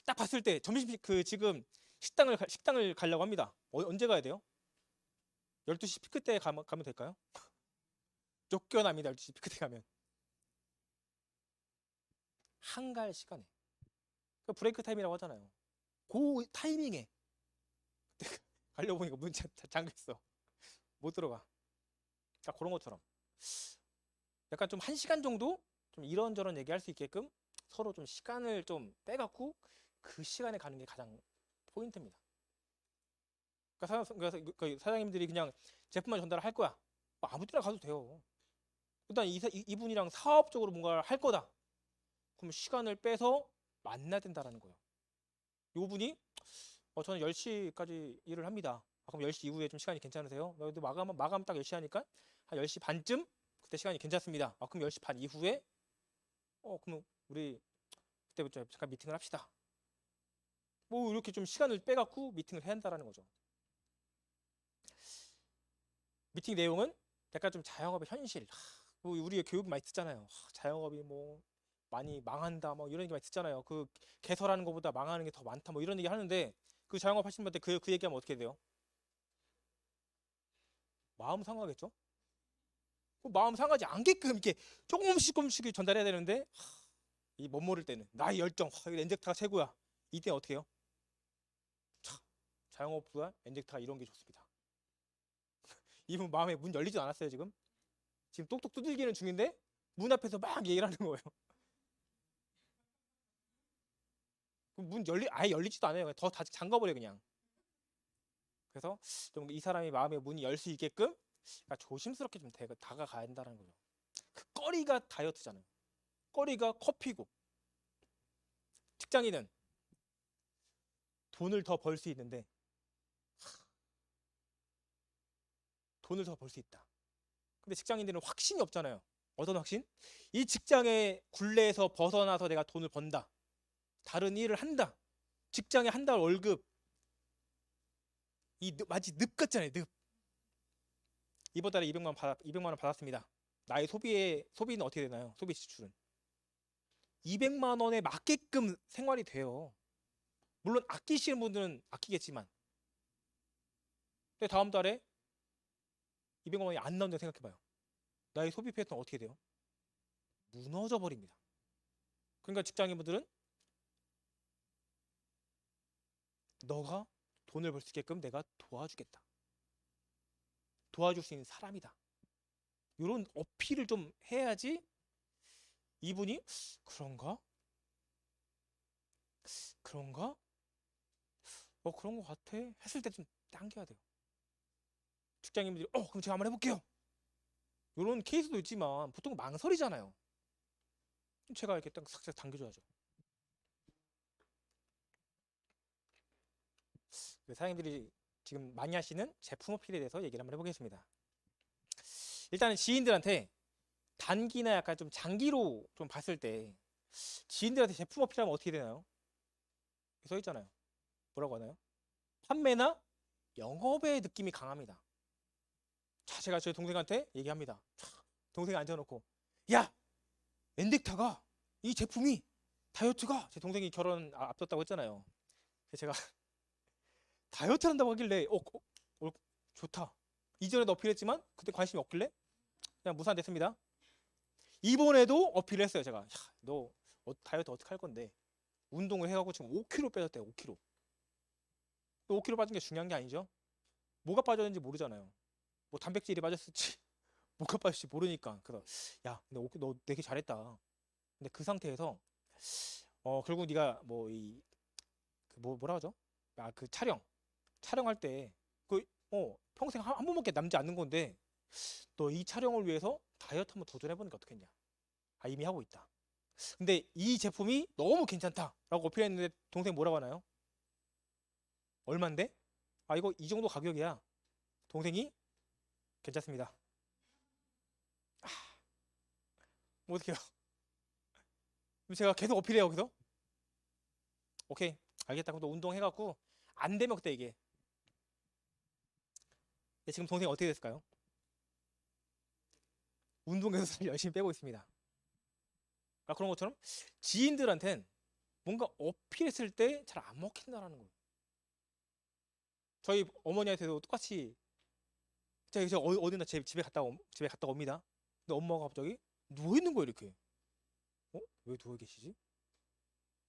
딱 봤을 때 점심 지금 식당을 가려고 합니다. 언제 가야 돼요? 12시 피크 때 가면 될까요? 쫓겨납니다. 12시 피크 때 가면. 한가할 시간에. 브레이크 타임이라고 하잖아요. 그 타이밍에 가려고 보니까 문 잠겨 있어. 못 들어가. 딱 그런 것처럼. 약간 좀 1시간 정도 좀 이런저런 얘기할 수 있게끔 서로 좀 시간을 좀 빼갖고 그 시간에 가는 게 가장 포인트입니다. 그러니까 사장님들이 그냥 제품만 전달할 거야. 아무 때나 가도 돼요. 일단 이분이랑 사업적으로 뭔가를 할 거다. 그럼 시간을 빼서 만나야 된다라는 거예요. 요 분이 저는 10시까지 일을 합니다. 그럼 10시 이후에 좀 시간이 괜찮으세요? 너희도 마감 딱 10시 하니까 한 10시 반쯤 그때 시간이 괜찮습니다. 그럼 10시 반 이후에 그럼 우리 그때부터 잠깐 미팅을 합시다. 뭐 이렇게 좀 시간을 빼갖고 미팅을 해야 한다라는 거죠. 미팅 내용은 약간 좀 자영업의 현실. 뭐 우리 교육 많이 듣잖아요. 자영업이 뭐 많이 망한다 뭐 이런 얘기 많이 듣잖아요. 그 개설하는 것보다 망하는 게 더 많다 뭐 이런 얘기 하는데 그 자영업 하시는 분한테 그 얘기하면 어떻게 돼요? 마음 상하겠죠? 마음 상하지 않게끔 이렇게 조금씩 전달해야 되는데 이 못 모를 때는 나의 열정 엔젝타가 최고야. 이때 어떻게 해요? 자영업보다 엔젝타가 이런 게 좋습니다. 이분 마음에 문 열리지도 않았어요 지금. 지금 똑똑 두들기는 중인데 문 앞에서 막 얘기를 하는 거예요. 아예 열리지도 않아요. 더 잠가버려 그냥. 그래서 좀 이 사람이 마음의 문이 열 수 있게끔 조심스럽게 좀 다가가야 한다는 거죠. 그 거리가 다이어트잖아요. 거리가 커피고 직장인은 돈을 더 벌 수 있는데 돈을 더 벌 수 있다. 근데 직장인들은 확신이 없잖아요. 어떤 확신? 이 직장의 굴레에서 벗어나서 내가 돈을 번다. 다른 일을 한다. 직장에 한 달 월급 마치 늪 같잖아요. 늪. 이번 달에 200만 원 받았습니다. 나의 소비는 어떻게 되나요? 소비 지출은 200만 원에 맞게끔 생활이 돼요. 물론 아끼시는 분들은 아끼겠지만 근데 다음 달에 200만 원이 안 나온다고 생각해봐요. 나의 소비 패턴 어떻게 돼요? 무너져 버립니다. 그러니까 직장인분들은 너가 돈을 벌 수 있게끔 내가 도와주겠다. 도와줄 수 있는 사람이다. 이런 어필을 좀 해야지 이분이 그런가? 그런 것 같아 했을 때 좀 당겨야 돼요. 직장인분들이 그럼 제가 한번 해볼게요. 이런 케이스도 있지만 보통 망설이잖아요. 제가 이렇게 딱 싹싹 당겨줘야죠. 사장님들이 지금 많이 하시는 제품 어필에 대해서 얘기를 한번 해보겠습니다. 일단은 지인들한테 단기나 약간 좀 장기로 좀 봤을 때 지인들한테 제품 어필하면 어떻게 되나요? 써 있잖아요. 뭐라고 하나요? 판매나 영업의 느낌이 강합니다. 자, 제가 저희 동생한테 얘기합니다. 동생이 앉아놓고 야! 엔덱타가 이 제품이 다이어트가 제 동생이 결혼 앞뒀다고 했잖아요. 제가 다이어트 한다고 하길래 좋다. 이전에도 어필했지만 그때 관심이 없길래 그냥 무산됐습니다. 이번에도 어필을 했어요. 제가 너 다이어트 어떻게 할 건데 운동을 해가고 지금 5kg 빼졌대요. 5kg. 5kg 빠진 게 중요한 게 아니죠. 뭐가 빠졌는지 모르잖아요. 뭐 단백질이 빠졌을지 뭐가 빠졌을지 모르니까. 그래서 야, 근데 너 되게 잘했다. 근데 그 상태에서 결국 네가 뭐 이 그 뭐라 하죠? 아, 그 촬영할 때 그 평생 한 번밖에 남지 않는 건데 너 이 촬영을 위해서 다이어트 한번 도전해보는 게 어떻겠냐? 아, 이미 하고 있다. 근데 이 제품이 너무 괜찮다라고 어필했는데 동생 뭐라고 하나요? 얼만데? 아, 이거 이 정도 가격이야. 동생이 괜찮습니다. 뭐 어떡해요? 그럼 제가 계속 어필해요, 여기서? 오케이, 알겠다. 그럼 너 운동해갖고 안 되면 그때 얘기해. 근데 지금 동생이 어떻게 됐을까요? 운동해서 살 열심히 빼고 있습니다. 아, 그런 것처럼 지인들한텐 뭔가 어필했을 때 잘 안 먹힌다라는 거예요. 저희 어머니한테도 똑같이 제가 어디나 집에 갔다 옵니다. 근데 엄마가 갑자기 누워 있는 거예요, 이렇게. 왜 누워 계시지?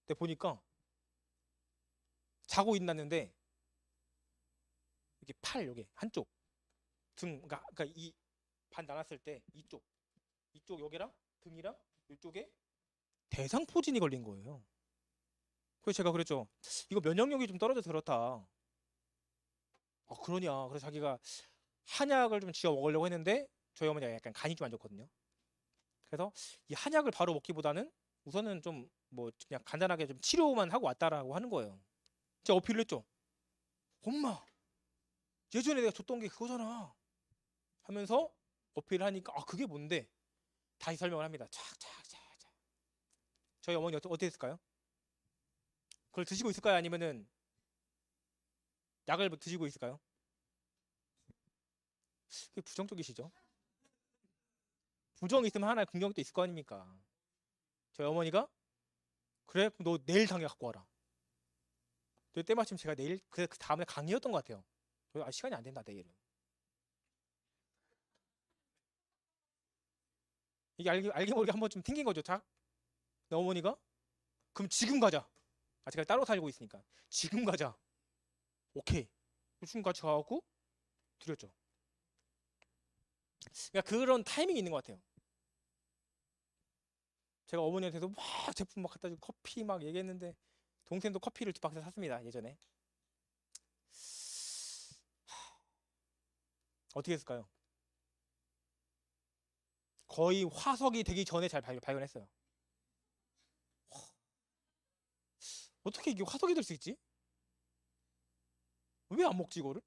근데 보니까 자고 있났는데 이게 팔 여기 한쪽 등 그러니까 이 반 나눴을 때 이쪽 여기랑 등이랑 이쪽에 대상포진이 걸린 거예요. 그래서 제가 그랬죠. 이거 면역력이 좀 떨어져서 그렇다. 그러냐. 그래서 자기가 한약을 좀 지어 먹으려고 했는데 저희 어머니가 약간 간이 좀 안 좋거든요. 그래서 이 한약을 바로 먹기보다는 우선은 좀 뭐 그냥 간단하게 좀 치료만 하고 왔다라고 하는 거예요. 제가 어필을 했죠. 엄마, 예전에 내가 줬던 게 그거잖아. 하면서 어필을 하니까 그게 뭔데? 다시 설명을 합니다. 착착착착. 저희 어머니 어떻게 했을까요? 그걸 드시고 있을까요? 아니면은 약을 드시고 있을까요? 그게 부정적이시죠? 부정이 있으면 하나의 긍정도 있을 거 아닙니까? 저희 어머니가 그래? 그럼 너 내일 당에 갖고 와라. 때마침 제가 내일 그 다음에 강의였던 것 같아요. 시간이 안 된다 내일은. 이게 알게 모르게 한번 좀 튕긴 거죠. 자, 어머니가 그럼 지금 가자. 제가 따로 살고 있으니까 지금 가자. 오케이. 지금 같이 가갖고 드렸죠. 그러니까 그런 타이밍이 있는 것 같아요. 제가 어머니한테도 막 제품 막 갖다 주고 커피 막 얘기했는데 동생도 커피를 2박스 샀습니다. 예전에. 어떻게 했을까요? 거의 화석이 되기 전에 잘 발견했어요. 어떻게 이게 화석이 될 수 있지? 왜 안 먹지 이거를?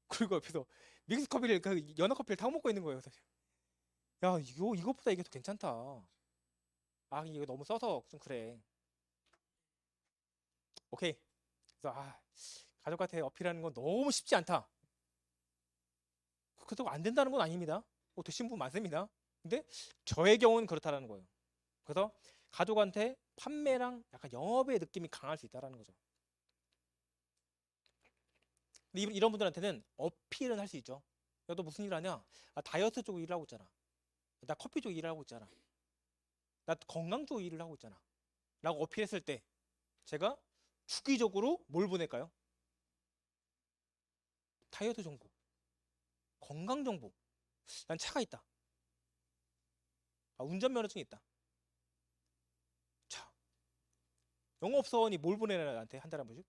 그리고 옆에서 믹스 커피를 연어 커피를 타고 먹고 있는 거예요. 그래서 야, 이것보다 이게 더 괜찮다. 이거 너무 써서 좀 그래. 오케이. 그래서 가족한테 어필하는 건 너무 쉽지 않다. 그렇다고 안 된다는 건 아닙니다. 되신 분 많습니다. 근데 저의 경우는 그렇다라는 거예요. 그래서 가족한테 판매랑 약간 영업의 느낌이 강할 수 있다라는 거죠. 근데 이런 분들한테는 어필은 할 수 있죠. 야, 너 무슨 일 하냐? 다이어트 쪽 일을 하고 있잖아. 나 커피 쪽 일을 하고 있잖아. 나 건강 쪽 일을 하고 있잖아. 라고 어필했을 때 제가 주기적으로 뭘 보낼까요? 다이어트 정보, 건강 정보. 난 차가 있다. 운전면허증이 있다. 자, 영업사원이 뭘 보내나 나한테 한 달에 한 번씩?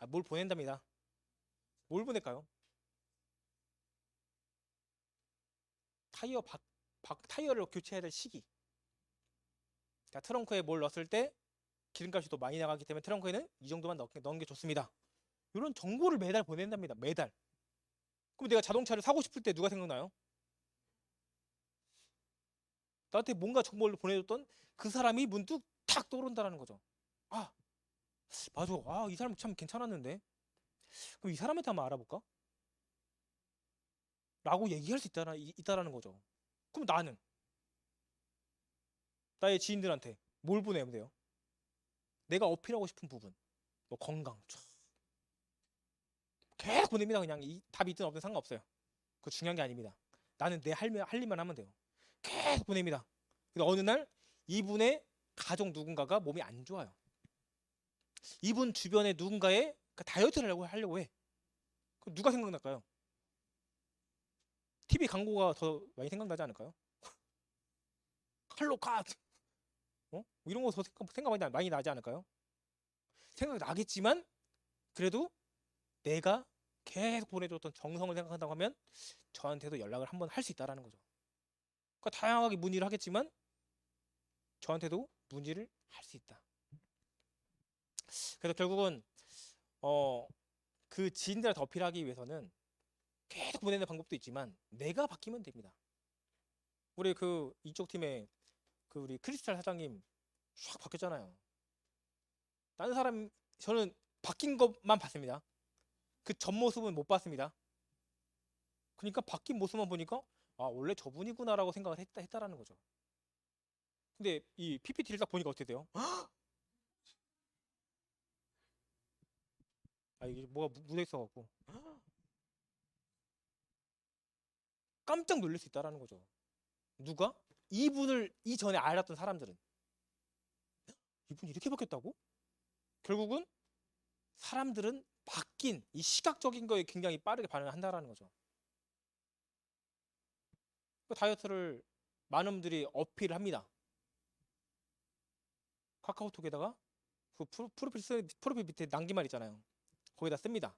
뭘 보낸답니다. 뭘 보낼까요? 타이어를 교체해야 될 시기. 자, 트렁크에 뭘 넣었을 때 기름값이 더 많이 나가기 때문에 트렁크에는 이 정도만 넣는 게 좋습니다. 이런 정보를 매달 보낸답니다. 매달. 그럼 내가 자동차를 사고 싶을 때 누가 생각나요? 나한테 뭔가 정보를 보내줬던 그 사람이 문득 탁 떠오른다는 거죠. 맞아. 이 사람 참 괜찮았는데. 그럼 이 사람한테 한번 알아볼까? 라고 얘기할 수 있다라는 거죠. 그럼 나는 나의 지인들한테 뭘 보내면 돼요? 내가 어필하고 싶은 부분. 뭐 건강. 계속 보냅니다. 그냥 답이 있든 없든 상관없어요. 그거 중요한 게 아닙니다. 나는 내 할 일만 하면 돼요. 계속 보냅니다. 근데 어느 날 이분의 가족 누군가가 몸이 안 좋아요. 이분 주변에 누군가의 다이어트를 하려고 해. 그럼 누가 생각날까요? TV 광고가 더 많이 생각나지 않을까요? 칼로카 이런 거 더 생각 많이 나지 않을까요? 생각나겠지만 그래도 내가 계속 보내줬던 정성을 생각한다고 하면 저한테도 연락을 한번 할 수 있다라는 거죠. 그러니까 다양하게 문의를 하겠지만 저한테도 문의를 할 수 있다. 그래서 결국은 그 지인들한테 어필하기 위해서는 계속 보내는 방법도 있지만 내가 바뀌면 됩니다. 우리 그 이쪽 팀에 그 우리 크리스탈 사장님 싹 바뀌었잖아요. 다른 사람 저는 바뀐 것만 봤습니다. 그 전 모습은 못 봤습니다. 그러니까 바뀐 모습만 보니까 아 원래 저분이구나라고 생각을 했다라는 거죠. 근데 이 PPT를 딱 보니까 어떻게 돼요? 아 이게 뭐가 묻어 있어갖고 깜짝 놀랄 수 있다라는 거죠. 누가? 이분을 이전에 알았던 사람들은 이분이 이렇게 바뀌었다고? 결국은 사람들은 바뀐 이 시각적인 거에 굉장히 빠르게 반응을 한다라는 거죠. 그 다이어트를 많은 분들이 어필을 합니다. 카카오톡에다가 그 프로필 밑에 남기말 있잖아요. 거기다 씁니다.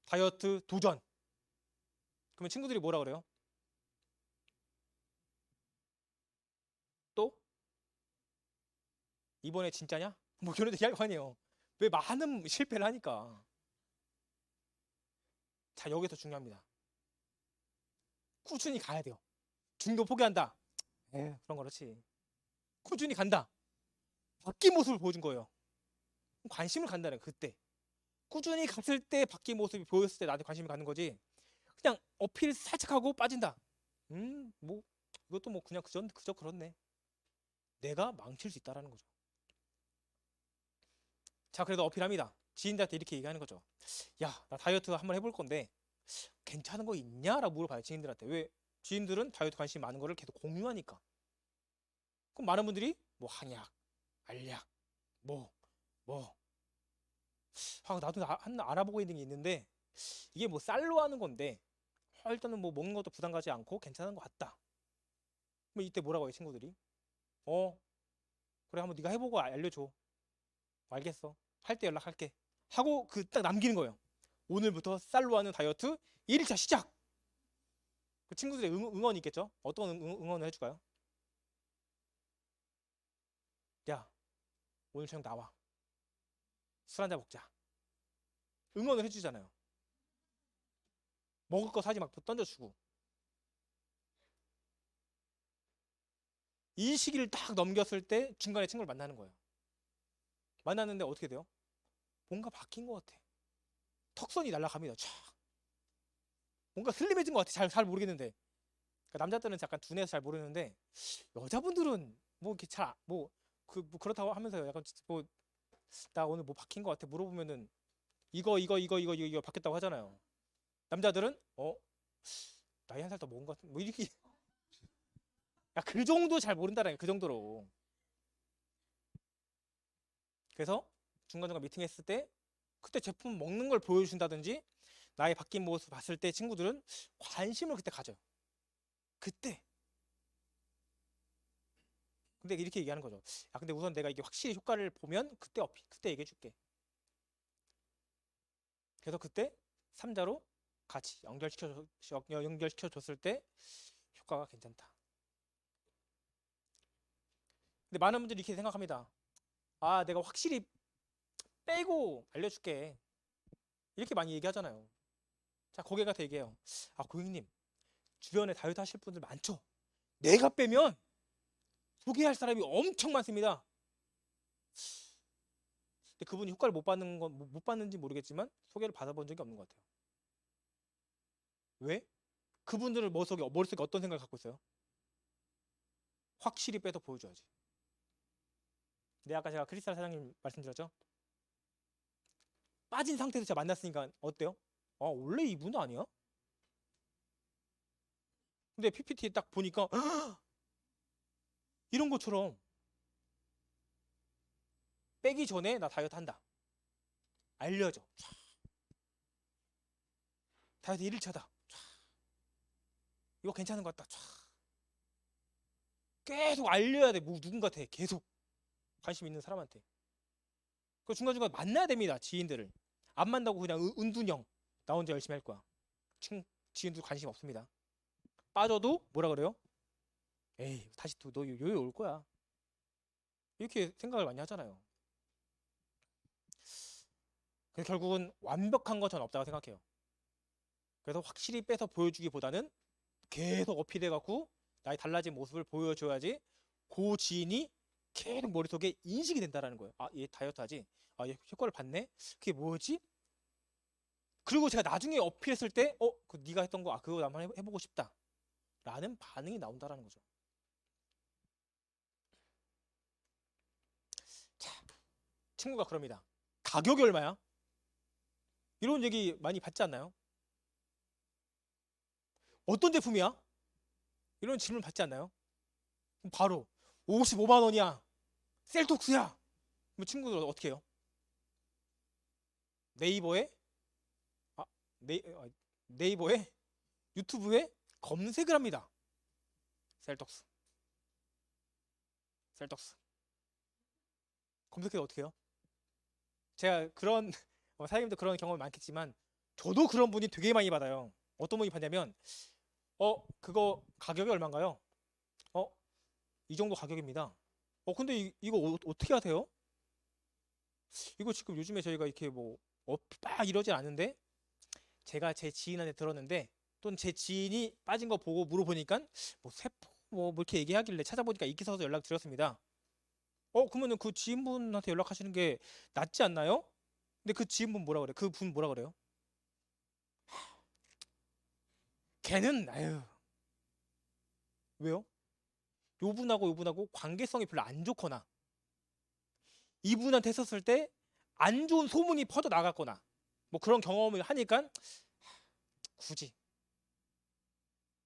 다이어트 도전. 그러면 친구들이 뭐라 그래요? 또? 이번에 진짜냐? 뭐 이런 얘기 할 거 아니에요. 왜 많은 실패를 하니까. 자, 여기서 중요합니다. 꾸준히 가야 돼요. 중도 포기한다. 그런 거 그렇지. 꾸준히 간다. 바뀐 모습을 보여준 거예요. 관심을 간다는 거예요, 그때. 꾸준히 갔을 때 바뀐 모습이 보였을 때 나한테 관심이 가는 거지. 그냥 어필 살짝 하고 빠진다. 뭐 이것도 뭐 그냥 그저 그렇네. 내가 망칠 수 있다라는 거죠. 자, 그래도 어필합니다. 지인들한테 이렇게 얘기하는 거죠. 야, 나 다이어트 한번 해볼 건데 괜찮은 거 있냐라고 물어봐요, 지인들한테. 왜? 지인들은 다이어트 관심이 많은 거를 계속 공유하니까. 그럼 많은 분들이 뭐 한약, 알약, 뭐 나도 알아보고 있는 게 있는데 이게 뭐 쌀로 하는 건데 일단은 뭐 먹는 것도 부담 가지 않고 괜찮은 것 같다. 뭐 이때 뭐라고 해요, 친구들이? 어, 그래 한번 네가 해보고 알려줘. 알겠어. 할 때 연락할게. 하고 그 딱 남기는 거예요. 오늘부터 쌀로 하는 다이어트 1일차 시작. 그 친구들의 응원이 있겠죠? 어떤 응원을 해줄까요? 야, 오늘 저녁 나와. 술 한잔 먹자. 응원을 해주잖아요. 먹을 거 사지 막 던져주고. 이 시기를 딱 넘겼을 때 중간에 친구를 만나는 거예요. 만났는데 어떻게 돼요? 뭔가 바뀐 것 같아. 턱선이 날아갑니다. 촥. 뭔가 슬림해진 것 같아. 잘 모르겠는데. 그러니까 남자들은 약간 둔해서 잘 모르는데 여자분들은 뭐 이렇게 뭐 그렇다고 하면서 약간 뭐 나 오늘 뭐 바뀐 것 같아 물어보면은 이거 바뀌었다고 하잖아요. 남자들은 나이 한 살 더 먹은 것 같은 뭐 이렇게 야 그 정도 잘 모른다라니까 그 정도로. 그래서 중간중간 미팅했을 때 그때 제품 먹는 걸 보여준다든지 나의 바뀐 모습 봤을 때 친구들은 관심을 그때 가져요. 그때. 근데 이렇게 얘기하는 거죠. 야 근데 우선 내가 이게 확실히 효과를 보면 그때 얘기해 줄게. 그래서 그때 3자로 같이 연결시켜 줬을 때 효과가 괜찮다. 근데 많은 분들이 이렇게 생각합니다. 아 내가 확실히 빼고 알려줄게. 이렇게 많이 얘기하잖아요. 자 거기에 가서 얘기해요. 아 고객님 주변에 다이어트 하실 분들 많죠. 내가 빼면 소개할 사람이 엄청 많습니다. 근데 그분이 효과를 못 받는지 모르겠지만 소개를 받아본 적이 없는 것 같아요. 왜? 그분들은 머릿속에 어떤 생각을 갖고 있어요? 확실히 빼서 보여줘야지. 근데 아까 제가 크리스탈 사장님 말씀드렸죠? 빠진 상태에서 제가 만났으니까 어때요? 아 원래 이분 아니야? 근데 PPT 딱 보니까 이런 것처럼 빼기 전에 나 다이어트 한다. 알려줘. 다이어트 1일차다. 이거 괜찮은 것 같다. 계속 알려야 돼. 뭐 누군가한테 계속 관심 있는 사람한테. 그 중간중간 만나야 됩니다. 지인들을. 안 만나고 그냥 은둔형 나 혼자 열심히 할 거야. 지인들 관심 없습니다. 빠져도 뭐라 그래요? 에이 다시 또 너 요요 올 거야. 이렇게 생각을 많이 하잖아요. 그래서 결국은 완벽한 건 전 없다고 생각해요. 그래서 확실히 빼서 보여주기보다는 계속 어필해갖고 나의 달라진 모습을 보여줘야지 그 지인이 계속 머릿속에 인식이 된다라는 거예요. 아, 얘 다이어트 하지? 아, 얘 효과를 봤네? 그게 뭐지? 그리고 제가 나중에 어필했을 때 그 네가 했던 거 그거 한번 해보고 싶다 라는 반응이 나온다라는 거죠. 자, 친구가 그럽니다. 가격이 얼마야? 이런 얘기 많이 받지 않나요? 어떤 제품이야? 이런 질문 받지 않나요? 그럼 바로 55만 원이야. 셀톡스야. 그럼 친구들 어떻게 해요? 네이버에 아, 네이버에 유튜브에 검색을 합니다. 셀톡스. 셀톡스. 검색해서 어떻게 해요? 제가 그런 사장님도 그런 경험이 많겠지만 저도 그런 분이 되게 많이 받아요. 어떤 분이 받냐면 그거 가격이 얼마인가요? 이 정도 가격입니다. 근데 이거 어떻게 하세요? 이거 지금 요즘에 저희가 이렇게 막 이러진 않은데 제가 제 지인한테 들었는데 또는 제 지인이 빠진 거 보고 물어보니까 세포 뭐 이렇게 얘기하길래 찾아보니까 이렇게 써서 연락 드렸습니다. 그러면은 그 지인분한테 연락하시는 게 낫지 않나요? 근데 그 지인분 뭐라 그래? 그 분 뭐라 그래요? 걔는 아유 왜요? 요분하고 요분하고 관계성이 별로 안 좋거나 이분한테 했었을 때 안 좋은 소문이 퍼져 나갔거나 뭐 그런 경험을 하니까 굳이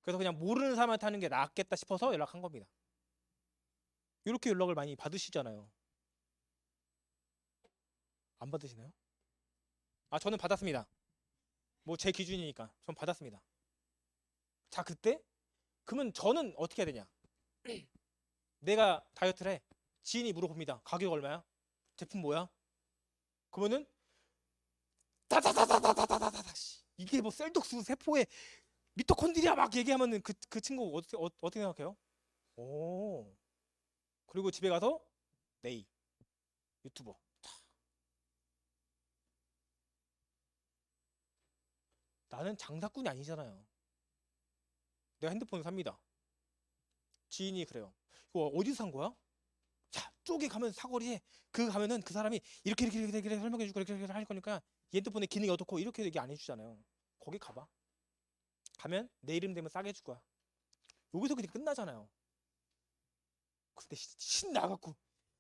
그래서 그냥 모르는 사람한테 하는 게 낫겠다 싶어서 연락한 겁니다. 이렇게 연락을 많이 받으시잖아요. 안 받으시나요? 저는 받았습니다. 뭐 제 기준이니까 전 받았습니다. 자, 그때 그러면 저는 어떻게 해야 되냐? 내가 다이어트를 해. 지인이 물어봅니다. 가격 얼마야? 제품 뭐야? 그러면은 다다다다다다다다다 이게 뭐 셀독스 세포에 미토콘드리아 막 얘기하면은 그 친구 어떻게 생각해요? 오. 그리고 집에 가서 네이 유튜버. 나는 장사꾼이 아니잖아요. 내가 핸드폰을 삽니다. 지인이 그래요. 이거 어디서 산 거야? 자, 쪽에 가면 사거리에 가면은 그 사람이 이렇게 설명해 주고 이렇게 할 거니까 이 핸드폰의 기능이 어떻고 이렇게 얘기 안 해주잖아요. 거기 가봐. 가면 내 이름 되면 싸게 해줄 거야. 여기서 그냥 끝나잖아요. 근데 신나갖고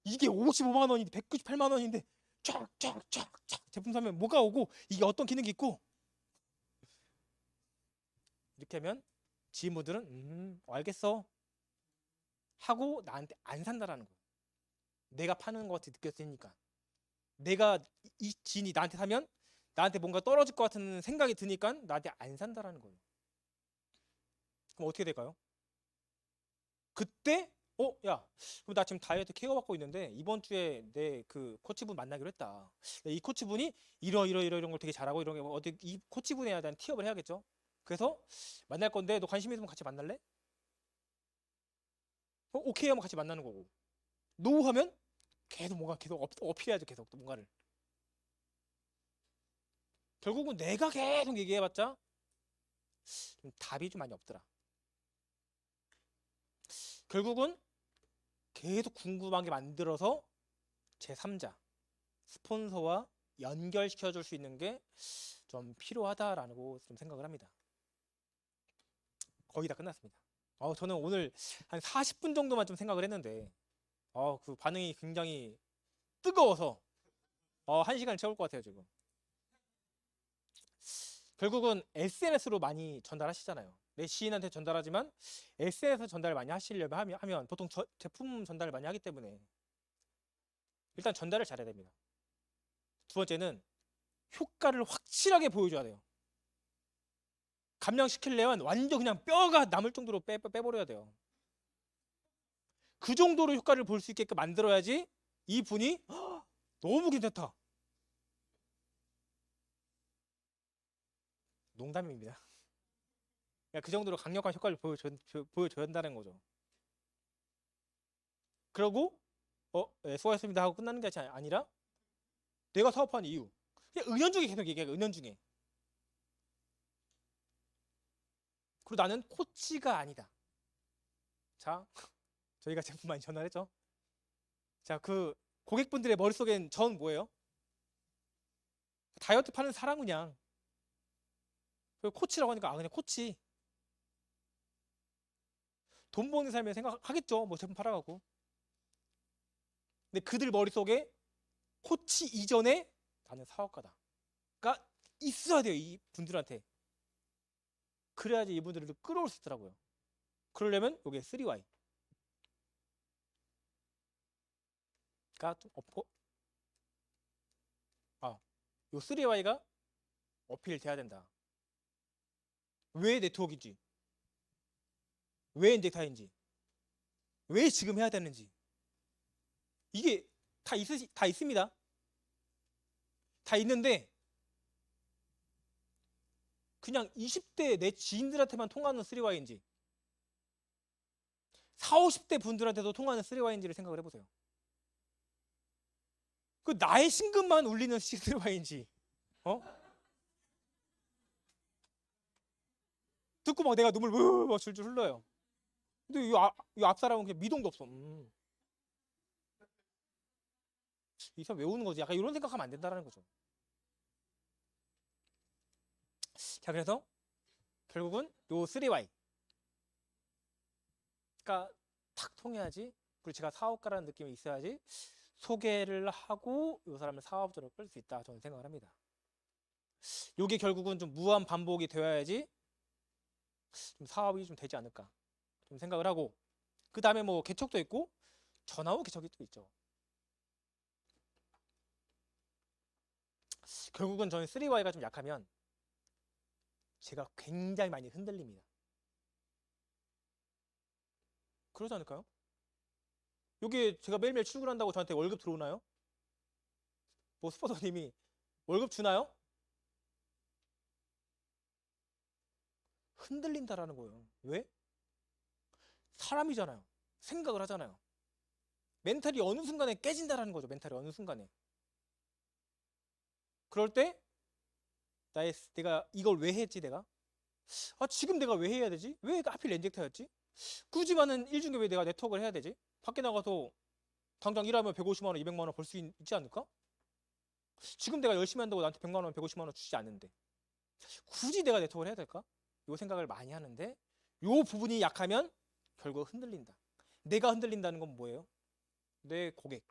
이게 55만 원인데 198만 원인데 쫙쫙쫙쫙 제품 사면 뭐가 오고 이게 어떤 기능이 있고 이렇게 하면 지인분들은 알겠어 하고 나한테 안 산다라는 거예요. 내가 파는 것 같이 느껴지니까 내가 이 지인이 나한테 사면 나한테 뭔가 떨어질 것 같은 생각이 드니까 나한테 안 산다라는 거예요. 그럼 어떻게 될까요? 그때 야, 그럼 나 지금 다이어트 케어 받고 있는데 이번 주에 내 그 코치분 만나기로 했다. 이 코치분이 이런 걸 되게 잘하고 이런 게 어떻게 이 코치분에 대한 티업을 해야겠죠. 그래서 만날 건데 너 관심 있으면 같이 만날래? 오케이 하면 같이 만나는 거고. 노 하면 계속 뭔가 계속 어필해야죠. 계속 또 뭔가를. 결국은 내가 계속 얘기해봤자 좀 답이 좀 많이 없더라. 결국은 계속 궁금한 게 만들어서 제3자 스폰서와 연결시켜 줄 수 있는 게 좀 필요하다라고 좀 생각을 합니다. 거의 다 끝났습니다. 저는 오늘 한 40분 정도만 좀 생각을 했는데 그 반응이 굉장히 뜨거워서 1시간을 채울 것 같아요 지금. 결국은 SNS로 많이 전달하시잖아요. 내 지인한테 전달하지만 SNS 전달 많이 하시려면 하면 보통 제품 전달을 많이 하기 때문에 일단 전달을 잘해야 됩니다. 두 번째는 효과를 확실하게 보여줘야 돼요. 감량시키려면 완전 그냥 뼈가 남을 정도로 빼버려야 돼요. 그 정도로 효과를 볼 수 있게끔 만들어야지 이 분이 너무 괜찮다. 농담입니다. 그냥 그 정도로 강력한 효과를 보여줘야 한다는 거죠. 그러고 네, 수고하셨습니다 하고 끝나는 게 아니라 내가 사업하는 이유. 그냥 은연중에 계속 얘기해요. 은연중에. 그리고 나는 코치가 아니다. 자, 저희가 제품 많이 전화했죠. 자, 그 고객분들의 머릿속엔 전 뭐예요? 다이어트 파는 사람 그냥. 그리고 코치라고 하니까 그냥 코치. 돈 버는 삶에 생각하겠죠. 뭐 제품 팔아가고. 근데 그들 머릿속에 코치 이전에 나는 사업가다. 가 있어야 돼요. 이 분들한테. 그래야지 이분들을 끌어올 수 있더라고요. 그러려면 이게 3Y. 가 좀 없고, 요 3Y가 어필 돼야 된다. 왜 네트워크인지, 왜 인덱타인지, 왜 지금 해야 되는지. 이게 다 있습니다. 다 있는데, 그냥 20대 내 지인들한테만 통하는 3Y인지, 40, 50대 분들한테도 통하는 3Y인지를 생각을 해보세요. 그 나의 심금만 울리는 3Y인지, 듣고 막 내가 눈물 막 줄줄 흘러요. 근데 이 앞 사람은 그냥 미동도 없어. 이 사람 왜 우는 거지? 약간 이런 생각하면 안 된다는 거죠. 자, 그래서 결국은 요 3Y. 가 탁 통해야지. 그리고 제가 사업가라는 느낌이 있어야지 소개를 하고 이 사람을 사업자로 끌 수 있다. 저는 생각을 합니다. 요게 결국은 좀 무한 반복이 되어야지 좀 사업이 좀 되지 않을까 좀 생각을 하고, 그 다음에 뭐 개척도 있고 전화 후 개척이 또 있죠. 결국은 저는 3Y가 좀 약하면 제가 굉장히 많이 흔들립니다. 그러지 않을까요? 요게 제가 매일매일 출근한다고 저한테 월급 들어오나요? 뭐 스포터님이 월급 주나요? 흔들린다라는 거예요. 왜? 사람이잖아요. 생각을 하잖아요. 멘탈이 어느 순간에 깨진다라는 거죠. 멘탈이 어느 순간에. 그럴 때 내가 이걸 왜 했지 내가? 지금 내가 왜 해야 되지? 왜 하필 엔젝터였지? 굳이 많은 일 중에 왜 내가 네트워크를 해야 되지? 밖에 나가서 당장 일하면 150만 원, 200만 원 벌 수 있지 않을까? 지금 내가 열심히 한다고 나한테 100만 원, 150만 원 주지 않는데 굳이 내가 네트워크를 해야 될까? 요 생각을 많이 하는데 요 부분이 약하면 결국 흔들린다. 내가 흔들린다는 건 뭐예요? 내 고객,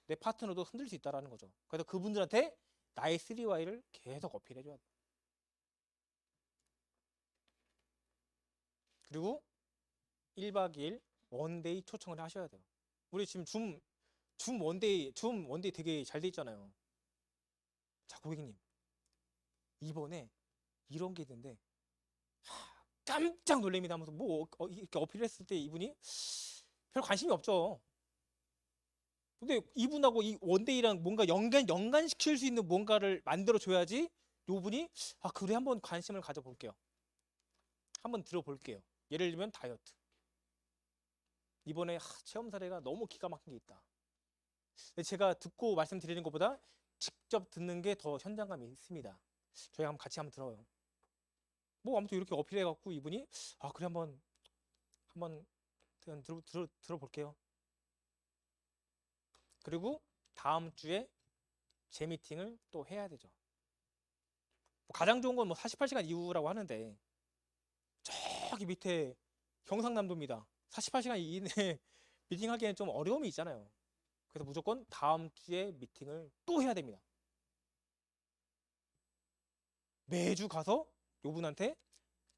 내 파트너도 흔들 수 있다는 거죠. 그래서 그분들한테 나의 3Y를 계속 어필해줘야 돼. 그리고 1박 2일 원데이 초청을 하셔야 돼요. 우리 지금 줌 원데이 되게 잘 돼 있잖아요. 자, 고객님, 이번에 이런 게 있는데 깜짝 놀랍니다 하면서 뭐 이렇게 어필을 했을 때 이분이 별 관심이 없죠. 근데 이분하고 이 원데이랑 뭔가 연관시킬 수 있는 뭔가를 만들어 줘야지 요분이 그래, 한번 관심을 가져볼게요. 한번 들어볼게요. 예를 들면 다이어트. 이번에 체험 사례가 너무 기가 막힌 게 있다. 근데 제가 듣고 말씀드리는 것보다 직접 듣는 게 더 현장감이 있습니다. 저희 같이 한번 들어요. 뭐 아무튼 이렇게 어필해갖고 이분이 그래, 한번 들어볼게요. 그리고 다음 주에 재미팅을 또 해야 되죠. 뭐 가장 좋은 건 뭐 48시간 이후라고 하는데 저기 밑에 경상남도입니다. 48시간 이내에 미팅하기에는 좀 어려움이 있잖아요. 그래서 무조건 다음 주에 미팅을 또 해야 됩니다. 매주 가서 요분한테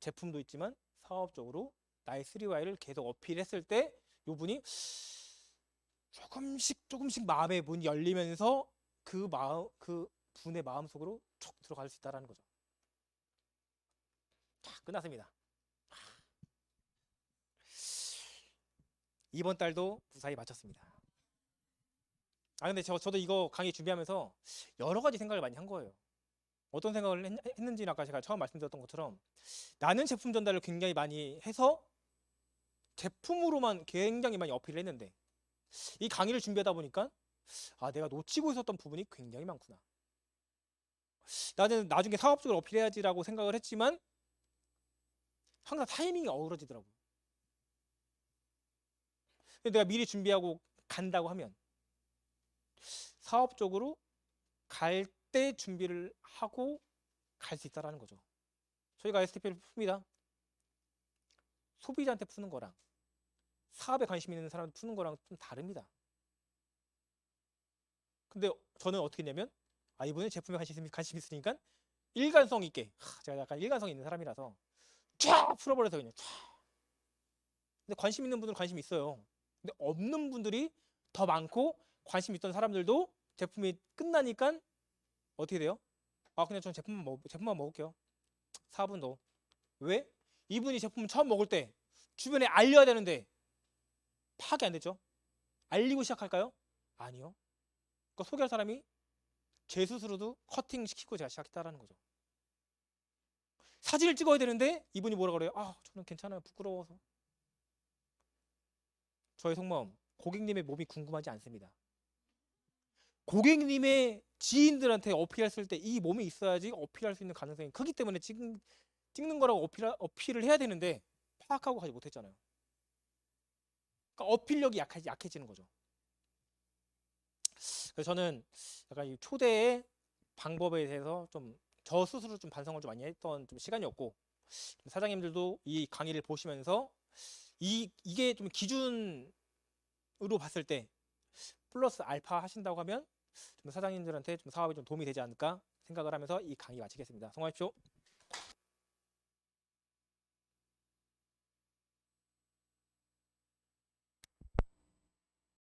제품도 있지만 사업적으로 나의 3Y를 계속 어필했을 때 요분이 조금씩 마음의 문이 열리면서 그 분의 마음 속으로 촉 들어갈 수 있다라는 거죠. 자, 끝났습니다. 이번 달도 무사히 마쳤습니다. 근데 저도 이거 강의 준비하면서 여러 가지 생각을 많이 한 거예요. 어떤 생각을 했는지는 아까 제가 처음 말씀드렸던 것처럼 나는 제품 전달을 굉장히 많이 해서 제품으로만 굉장히 많이 어필을 했는데 이 강의를 준비하다 보니까 내가 놓치고 있었던 부분이 굉장히 많구나. 나는 나중에 사업적으로 어필해야지라고 생각을 했지만 항상 타이밍이 어우러지더라고. 근데 내가 미리 준비하고 간다고 하면 사업적으로 갈 때 준비를 하고 갈 수 있다라는 거죠. 저희가 STP를 풉니다. 소비자한테 푸는 거랑 사업에 관심 있는 사람한테 푸는 거랑 좀 다릅니다. 근데 저는 어떻게 했냐면 이분은 제품에 관심 있으니까 일관성 있게 제가 약간 일관성 있는 사람이라서 쫙 풀어버려서 그냥 쫙. 근데 관심 있는 분들은 관심 있어요. 근데 없는 분들이 더 많고 관심 있던 사람들도 제품이 끝나니까 어떻게 돼요? 그냥 전 제품만 먹을게요. 4분도. 왜? 이분이 제품 처음 먹을 때 주변에 알려야 되는데 파악이 안 됐죠? 알리고 시작할까요? 아니요. 그러니까 소개할 사람이 제 스스로도 커팅 시키고 제가 시작했다라는 거죠. 사진을 찍어야 되는데 이분이 뭐라 그래요? 저는 괜찮아요. 부끄러워서. 저의 속마음, 고객님의 몸이 궁금하지 않습니다. 고객님의 지인들한테 어필했을 때 이 몸이 있어야지 어필할 수 있는 가능성이 크기 때문에 찍는 거라고 어필을 해야 되는데 파악하고 가지 못했잖아요. 그러니까 어필력이 약해지는 거죠. 그래서 저는 약간 이 초대의 방법에 대해서 좀 저 스스로 좀 반성을 좀 많이 했던 좀 시간이었고 사장님들도 이 강의를 보시면서 이게 좀 기준으로 봤을 때 플러스 알파 하신다고 하면 좀 사장님들한테 좀 사업에 좀 도움이 되지 않을까 생각을 하면서 이 강의 마치겠습니다. 성공하십시오.